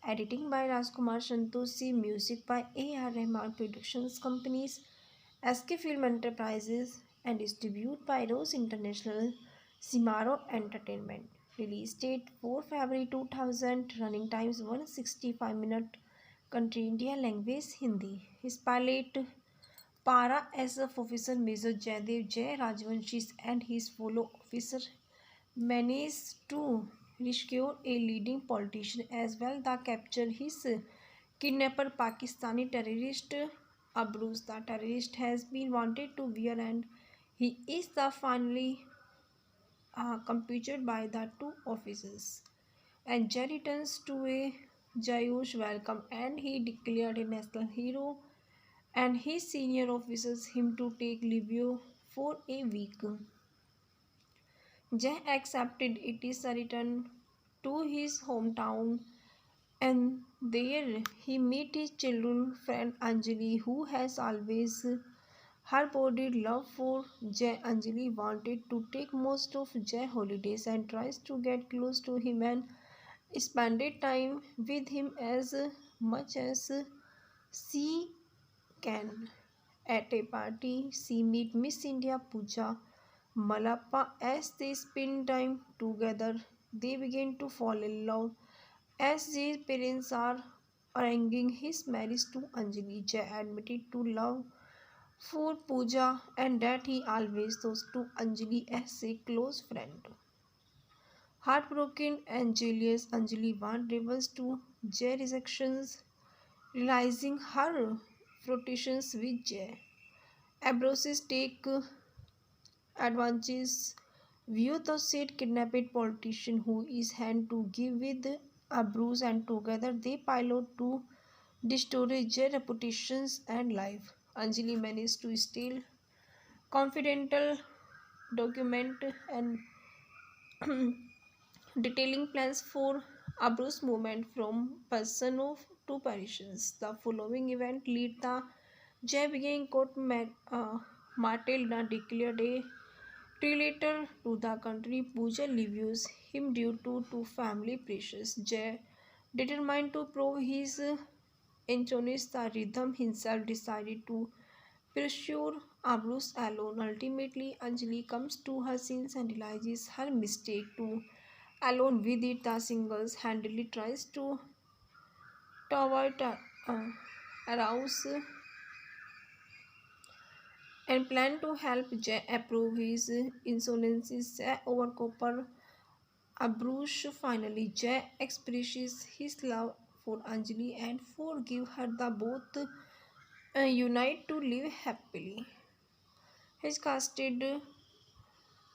Editing by Rajkumar Santoshi. Music by A.R. Rahman. Productions companies SK Film Enterprises and distributed by Rose International, Simaro Entertainment. Release date 4 February 2000. Running times 165 minutes. Country India. Language Hindi. His pilot Para SF officer Major Jaidev Jai Rajvanshi and his fellow officer managed to rescue a leading politician as well as capture his kidnapper Pakistani terrorist Abruz. The terrorist has been wanted to bear and he is the finally captured by the two officers. And Jai returns to a Jayush welcome and he declared a national hero and his senior officers him to take leave for a week. Jay accepted it is a return to his hometown and there he met his childhood friend Anjali who has always harbored love for Jay. Anjali wanted to take most of Jay holidays and tries to get close to him and spended time with him as much as she can. At a party, she meet Miss India Pooja Malappa. As they spend time together, they begin to fall in love. As their parents are arranging his marriage to Anjali, Jay admitted to love for Pooja and that he always thought to Anjali as a close friend. Heartbroken and jealous, Anjali wants revenge to Jay's rejections, realizing her flirtations with Jay. Ambroses take advantage view the said kidnapped politician who is hand to give with Ambrose and together they pilot to destroy their reputations and life. Anjali managed to steal confidential document and detailing plans for Ambrose movement from person of to parishes. The following event lead the Jay being court Matilda declared a traitor to the country. Pooja leaves him due to family pressures. Jay, determined to prove his innocence, the rhythm himself decided to pursue Ambrose alone. Ultimately, Anjali comes to her senses and realizes her mistake to alone with it. The singles handily tries to avoid arouse and plan to help Jay approve his insolences over copper. Abrush finally Jay expresses his love for Anjali and forgive her. The both unite to live happily. He casted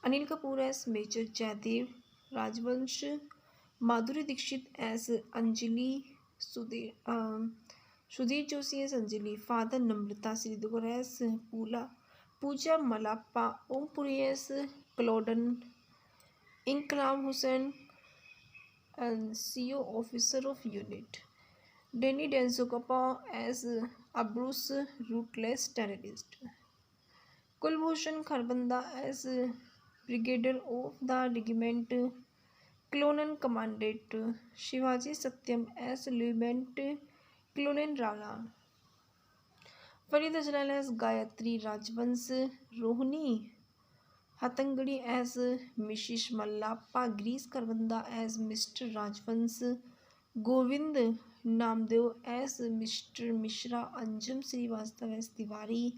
Anil Kapoor as Major Jaidev Rajvansh, Madhuri Dixit as Anjali, Sudhir Joshi as Anjali, Father Namrata Sridhar as Pooja Malappa, Om Puri as Claudon, Inkram Hussain and CO officer of unit. Danny Densokapa as a Bruce ruthless terrorist. Kulbhushan Kharbanda as brigadier of the regiment Colonel Commandant. Shivaji Satyam as Lieutenant Colonel Rana. Farid Ajlal as Gayatri Rajvans. Rohini Hatangadi as Mrs. Mallappa. Grease Karbanda as Mr. Rajvans. Govind Namdev as Mr. Mishra. Anjum Srivastav as Tiwari.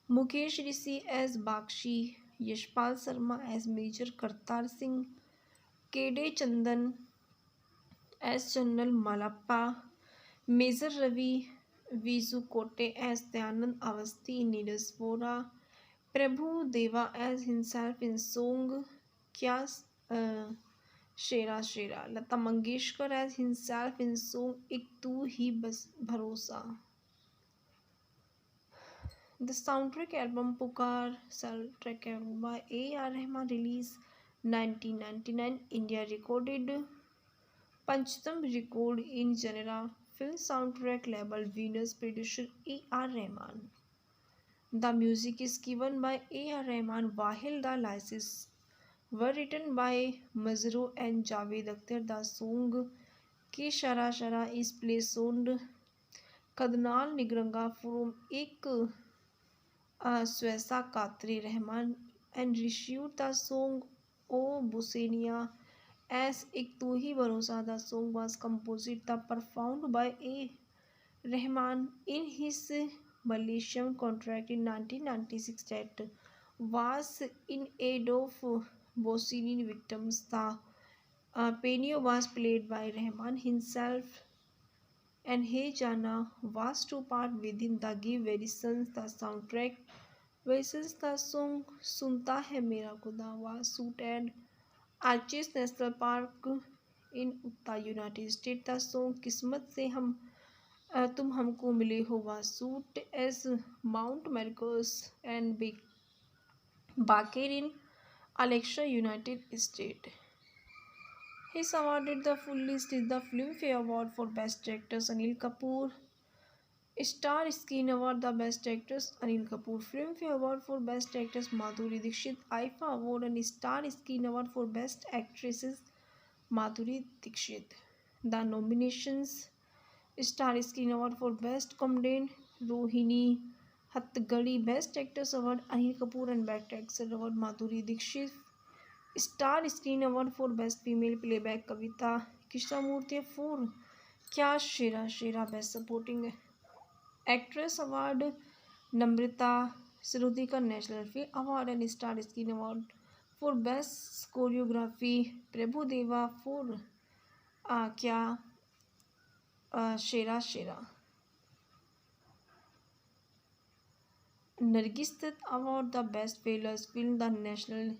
Mukesh Rishi as Bakshi. Yashpal Sharma as Major Kartar Singh. K.D. Chandan as General Malappa. Major Ravi Vizu Kote as Dyanand Avasthi. Neeraj Vora. Prabhu Deva as himself in song Kya Shera Shera. Lata Mangeshkar as himself in song Ik Tu Hi Bas Bharosa. The soundtrack album Pukar soundtrack album by A.R. Rahman released 1999 India recorded Panchtam record in genre film soundtrack label Venus producer A.R. Rahman. The music is given by A.R. Rahman while the lyrics were written by Mazrou and Javed Akhtar. The song Ke Shara Shara is placed on Kadnal Nigranga from Ek Swesa Katri Rahman and issued the song O Busenia as Ek Tu Hi Bharosa. The song was composed and performed by A. Rahman in his Malaysian contract in 1996 that was in aid of Bosnian victims. The piano was played by Rahman himself and Hey Jana was to part within the Give Verisons. The soundtrack versus the song Sunta Hai Mera Khuda was shot at Arches National Park in Utah, United States. The song Kismat Se तुम हमको मिले हो was shot as Mount Marcos and Baker in Alexa, United States. His awarded the full list is the Filmfare Award for Best Actress Anil Kapoor, Star Screen Award the Best Actress Anil Kapoor, Filmfare Award for Best Actress Madhuri Dixit, IFA Award and Star Screen Award for Best Actresses Madhuri Dixit. The nominations: Star Screen Award for Best Comedian Rohini Hattagadi, Best Actress Award Anil Kapoor and Best Actress Award Madhuri Dixit, Star Screen Award for Best Female Playback Kavita Krishnamurthy for Kya Shera Shera, Best Supporting Actress Award Namrata Sarudika, National Film Award and Star Screen Award for Best Choreography Prabhu Deva for Kya Shera Shera. Nargis Dutt Award the Best Failures Film the National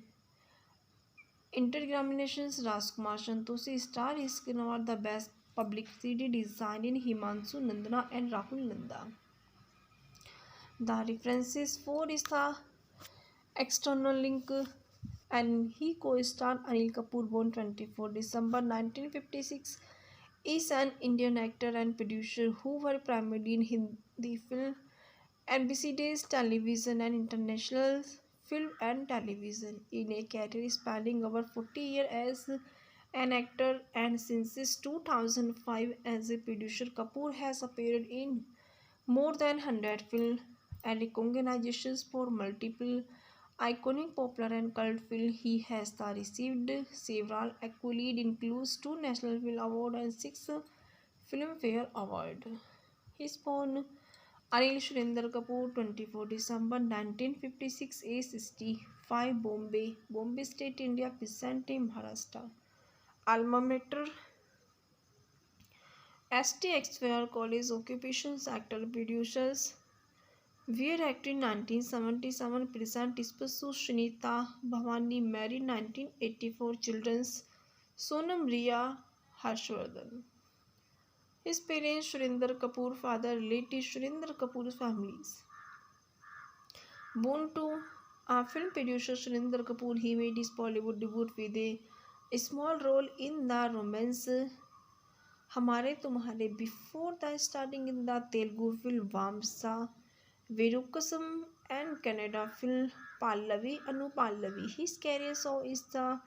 Interexaminations Rajkumar Santoshi, Star Screen Award the Best Publicity Design in Himanshu Nandana and Rahul Nanda. The references for is the external link and he co-starred Anil Kapoor, born 24 December 1956, is an Indian actor and producer who were primarily in Hindi film, NBC Days Television and International Film and Television in a career spanning over 40 years as an actor and since 2005 as a producer. Kapoor has appeared in more than 100 films and recognitions for multiple iconic popular and cult films. He has received several accolades, includes 2 National Film Awards and 6 Filmfare Awards. He is born Anil Surinder Kapoor, 24 December 1956, age 65, Bombay State, India, Vicente, Maharashtra. Alma mater St. Xavier College. Occupations actor producers. Weir acted 1977. Present spouse Shanita Bhavani, married 1984. Children's Sonam Riya Harshvardhan. His parents Surinder Kapoor, father related Surinder Kapoor's families. Born to film producer Surinder Kapoor, he made his Bollywood debut with a small role in the romance हमारे तुम्हारे before the starting in the Telugu film Vamsa Virukasam and Kannada film Pallavi Anu Pallavi. His career so is the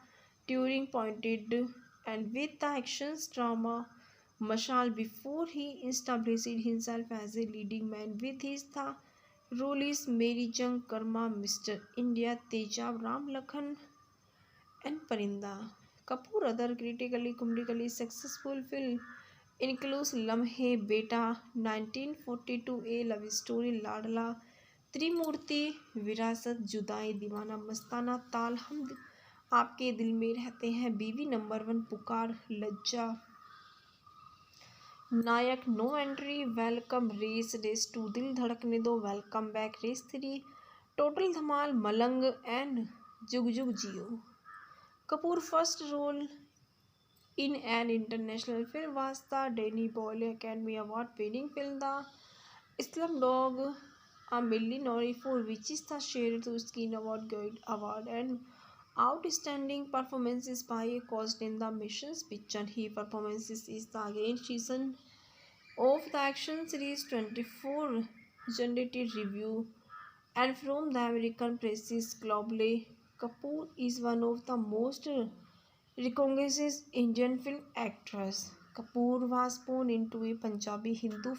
turning pointed and with the actions drama Mashal before he established himself as a leading man with his the role is Mary Jung Karma Mr. India Tejab Ram Lakhan and Parinda. Kapoor other critically commercially successful film includes Lamhe Beta 1942 A Love Story Ladla त्रिमूर्ति विरासत जुदाई दीवाना मस्ताना ताल हम आपके दिल में रहते हैं बीवी number 1 Pukar Lajja Nayak no entry welcome race race 2 Dil Dhadakne Do welcome back race 3 total Dhamaal Malang and Jug Jugg Jeeyo Kapoor first role in an international film was the Danny Boyle Academy Award winning film The Slumdog Millionaire for which is the shared to Screen Award Guide Award and outstanding performances by a cast in the missions picture. He performances is the again season of the action series 24 generated review and from the American presses globally. Kapoor is one of the most recognized Indian film actors. Kapoor was born into a Punjabi Hindu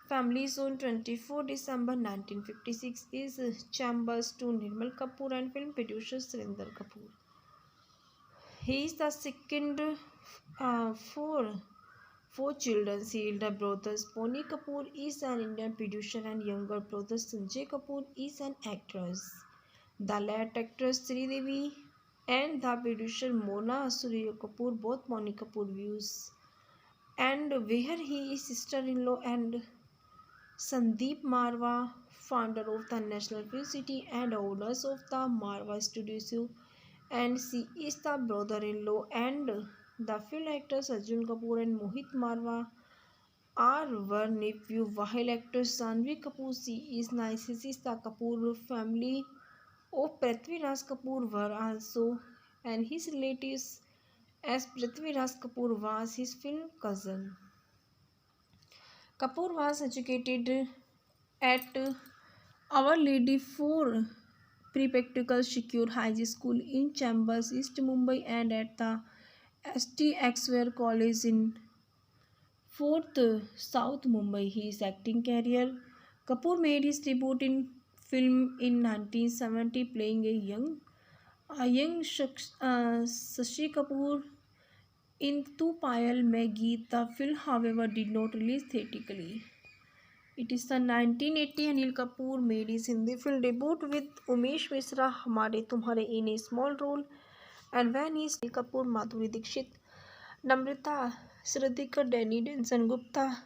family on 24 December 1956. Is chambers to Nirmal Kapoor and film producer Surinder Kapoor. He is the second for four children. His elder brother Pony Kapoor is an Indian producer and younger brother Sanjay Kapoor is an actress. The late actress Sridevi and the producer Mona Surya Kapoor, both Pony Kapoor views, and where he is sister-in-law and Sandeep Marwa, founder of the National Film City and owners of the Marwa Studios, and she is the brother-in-law and the film actors Arjun Kapoor and Mohit Marwa are one nephew while actress Janhvi Kapoor she is niece. She is the Kapoor family of Prithviraj Kapoor were also and his relatives as Prithviraj Kapoor was his film cousin. Kapoor was educated at Our Lady for Practical Secure High School in Chambers, East Mumbai and at the St. Xavier College in 4th South Mumbai. His acting career Kapoor made his debut in film in 1970 playing a young Shashi Kapoor in Tu Payal Mein Geet. The film however did not release theatrically. It is the 1980 Anil Kapoor made his Hindi film debut with Umesh Misra Hamare Tumhare in a small role and when he is Anil Kapoor, Madhuri Dixit, Namrata Sridhikar, Danny Denson Gupta,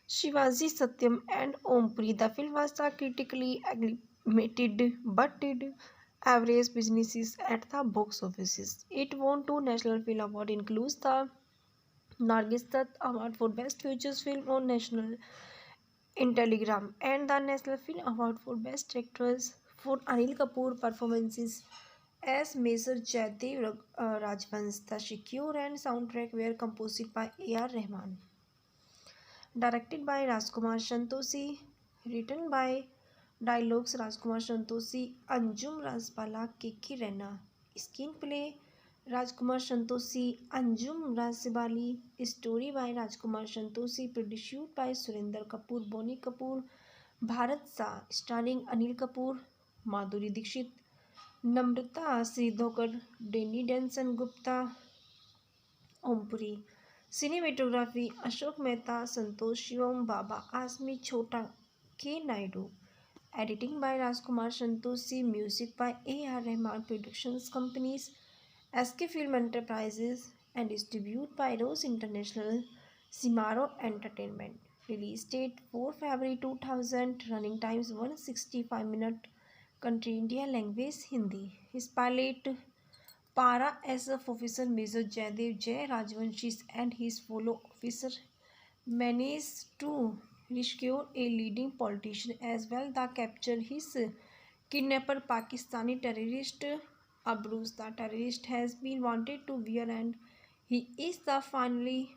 Shivaji Satyam and Ompuri. The film was critically acclaimed but did average businesses at the box offices. It won two National Film Awards includes the Nargis Dutt Award for Best Features Film on National in Telegram and the National Film Award for Best Actress for Anil Kapoor performances as Major Jaidev Rajvansh. The score and soundtrack were composed by A.R. Rahman, directed by Rajkumar Santoshi, written by dialogues Rajkumar Santoshi, Anjum Rajbala, Kiki Rana, screenplay Rajkumar Santoshi, Anjum Rajbali, story by Rajkumar Santoshi, produced by Surinder Kapoor, Bonnie Kapoor, Bharat Shah, starring Anil Kapoor, Madhuri Dixit, Namrata Sridhakar, Danny Denson Gupta, Ompuri. Cinematography Ashok Mehta, Santosh Shivam, Baba Asmi, Chota K. Naidu. Editing by Rajkumar Santoshi, music by A.R. Rahman, productions companies SK Film Enterprises and distributed by Rose International, Simaro Entertainment. Release date 4 February 2000, running times 165 minutes, country India, language Hindi. His pilot Para SF officer Major Jaidev Jai Rajvanshi and his fellow officer managed to rescue a leading politician as well. The capture his kidnapper Pakistani terrorist Bruce the terrorist has been wanted to wear, and he is the finally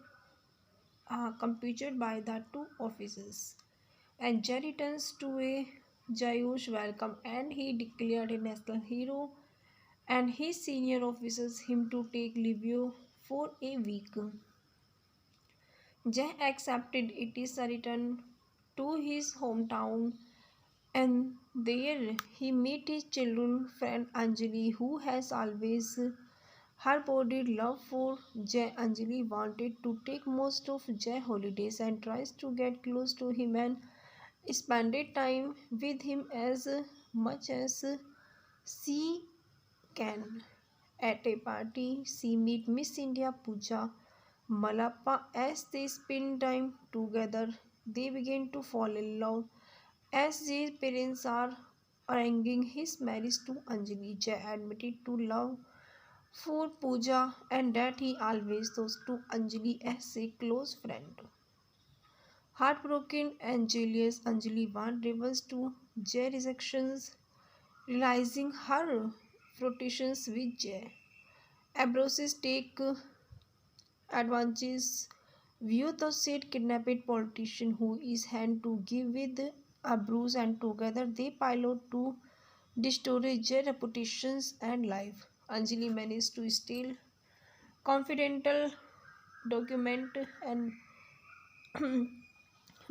computed by the two officers. And Jay returns to a Jayush welcome, and he declared a national hero, and his senior officers him to take leave for a week. Jay accepted it is a return to his hometown, and there he met his childhood friend Anjali, who has always harbored love for Jay. Anjali wanted to take most of Jay holidays and tries to get close to him and spended time with him as much as she can. At a party, she meet Miss India Pooja Malappa. As they spend time together, they begin to fall in love. As their parents are arranging his marriage to Anjali, Jay admitted to love for Pooja and that he always thought to Anjali as a close friend. Heartbroken and jealous, Anjali warned rebels to Jay rejections, realizing her flirtations with Jay. Ambroses take advantage view the said kidnapped politician who is hand to give with Ambrose, and together they pilot to destroy Jay's reputations and life. Anjali managed to steal confidential document and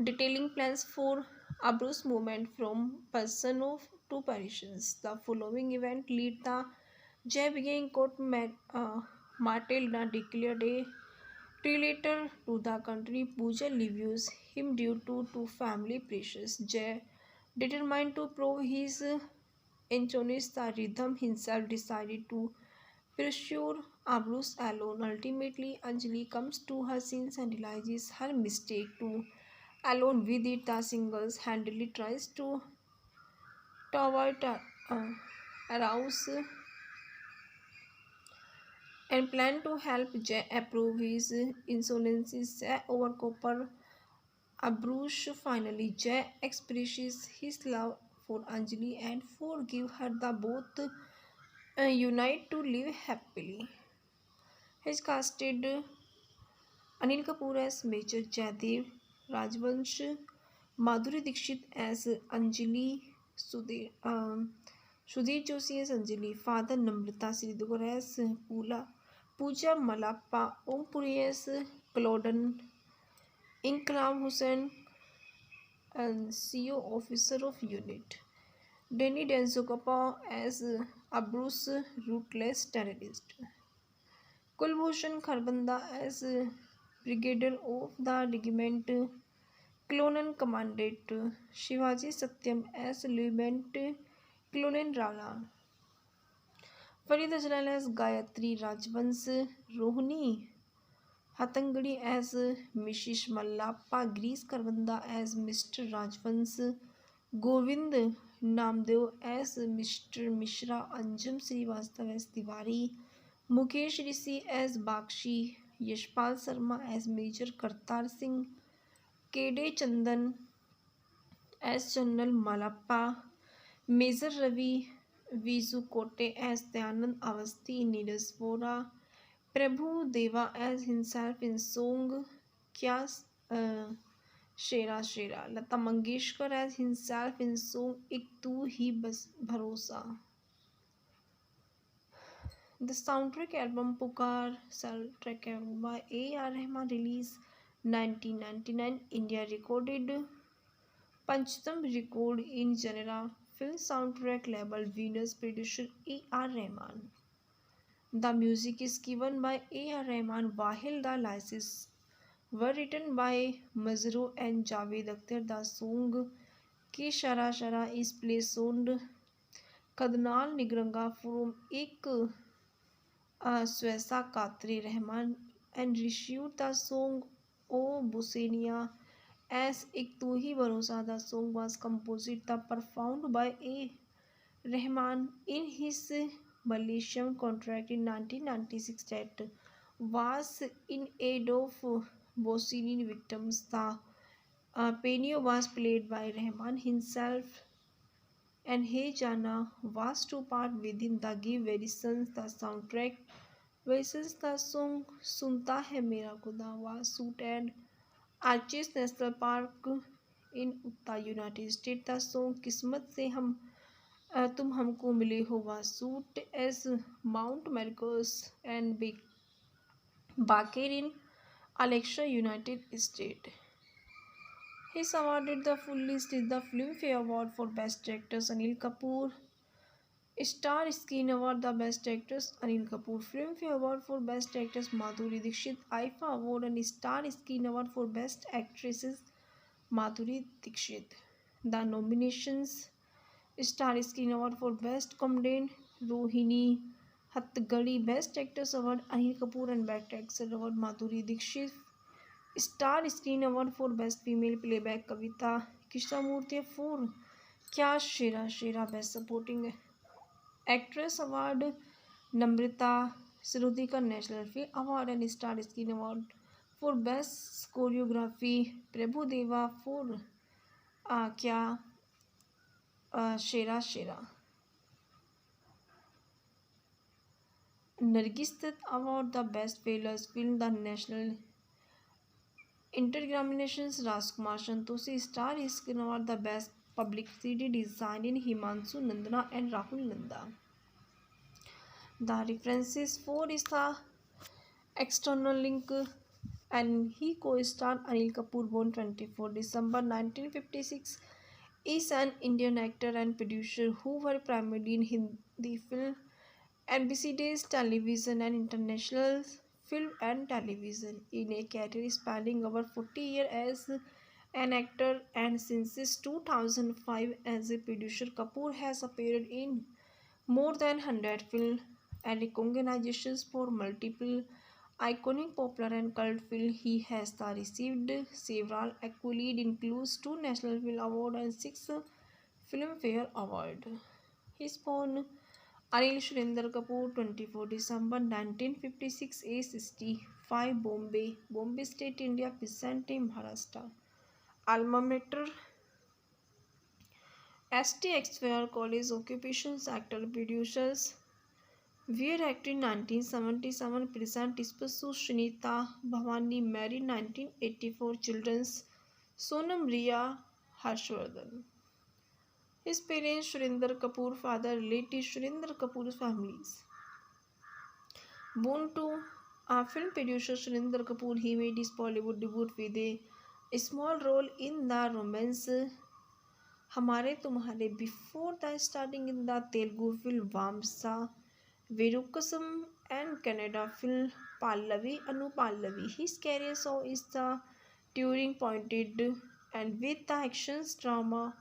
detailing plans for Abru's movement from Persano to Parisians. The following event lead the Jay being court Matilda declared a traitor to the country. Pooja leaves him due to family pressures. Jay, determined to prove his inchonist the rhythm himself, decided to pursue Abrus alone. Ultimately, Anjali comes to her senses and realizes her mistake to alone with it. The singles handedly tries to avoid arouse and plan to help Jay approve his insolences over copper. Abrush finally Jay expresses his love for Anjali and forgive her. The both unite to live happily. Has casted Anil Kapoor as Major Jaidev, Rajvansh, Madhuri Dixit as Anjali, Sudhir Joshi as Anjali, Father Namrata Sridhar as Pooja Malappa, Om Puri as Claudan, Inkram Hussain, and CEO Officer of Unit. Danny Denzokapa as Abrus Ruthless Terrorist. Kulbhushan Kharbanda as Brigadier of the Regiment Colonel Commandant Shivaji Satyam as Lieutenant Colonel Rana. Farid Ajlal as Gayatri Rajvans Rohini Hatangadi as Mrs. Mallappa, Grease Karbanda as Mr. Rajvans, Govind Namdev as Mr. Mishra, Anjum Srivastava as Tiwari, Mukesh Rishi as Bakshi, Yashpal Sharma as Major Kartar Singh, Kede Chandan as General Malappa, Major Ravi Visu Kote as Dayanand Avasti, Neeraj Vora, Prabhu Deva as himself in song Kya uh, Shera Shera, Lata Mangeshkar as himself in song Ek Tu Hi Bas Bharosa. The soundtrack album Pukar, soundtrack album by A.R. Rahman, released 1999, India recorded Panchtam record in genre film soundtrack label Venus, producer A.R. Rahman. The music is given by A.R. Rahman, while the lyrics were written by Mazroo and Javed Akhtar. The song Ke Shara Shara is placed on Kadnal Nigranga from Ek Swesa Katri Rahman and received the song O Busenia as Ek Tu Hi Bharosa. The song was composed and performed by A. Rahman in his Malaysian contract in 1996 that was in aid of Bosnian victims. The piano was played by Rahman himself and Hey Jana was to part within the Give Verisons. The soundtrack versus the song Sunta Hai Mera Khuda was shot at Arches National Park in Utah, United States. The song Kismat Se तुम हमको मिले हो was shot as Mount Marcos and Baker in Alexa, United States. He is awarded the full list is the Filmfare Award for Best Actress Anil Kapoor, Star Screen Award the Best Actress Anil Kapoor, Filmfare Award for Best Actress Madhuri Dixit, IFA Award and Star Screen Award for Best Actresses Madhuri Dixit. The nominations: Star Screen Award for Best Comedian Rohini Hattagadi, Best Actress Award Anil Kapoor and Best Actress Award Madhuri Dixit, Star Screen Award for Best Female Playback Kavita Krishnamurthy for Kya Shera Shera, Best Supporting Actress Award Namrata Sarudika, National Film Award and Star Screen Award for Best Choreography Prabhu Deva for Kya Shera Shera. Nargis Dutt Award the Best Failures Film the National Interexaminations Rajkumar Santoshi, Star Screen Award the Best Publicity Design in Himanshu Nandana and Rahul Nanda. The references for is the external link and he co-starred Anil Kapoor, born 24 December 1956, is an Indian actor and producer who worked primarily in Hindi film, NBC Days Television and International Film and Television in a career spanning over 40 years as an actor and since 2005 as a producer. Kapoor has appeared in more than 100 films and recognitions for multiple iconic popular and cult films. He has received several accolades, includes 2 National Film Awards and 6 Filmfare Awards. He is born Anil Surinder Kapoor, 24 December 1956, age 65, Bombay State, India, Vicente, Maharashtra. Alma mater ST Exeter College. Occupations actor, producers. Weir acted in 1977. Present spouse Shinita Bhavani, married 1984. Children's Sonam Riya Harshvardhan. His parents Surinder Kapoor, father, relatives Surinder Kapoor's families. Born to film producer Surinder Kapoor, he made his Bollywood debut with a small role in the romance Hamare Tumhare before the starting in the Telugu film Vamsa Virukasam and Kannada film Pallavi Anu Pallavi. His career saw is the turning pointed and with the actions drama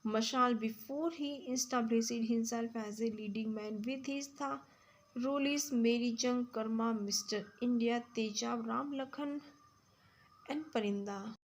Mashal before he established himself as a leading man with his the roles Mary Jung Karma, Mr. India, Tejab, Ram Lakhan and Parinda.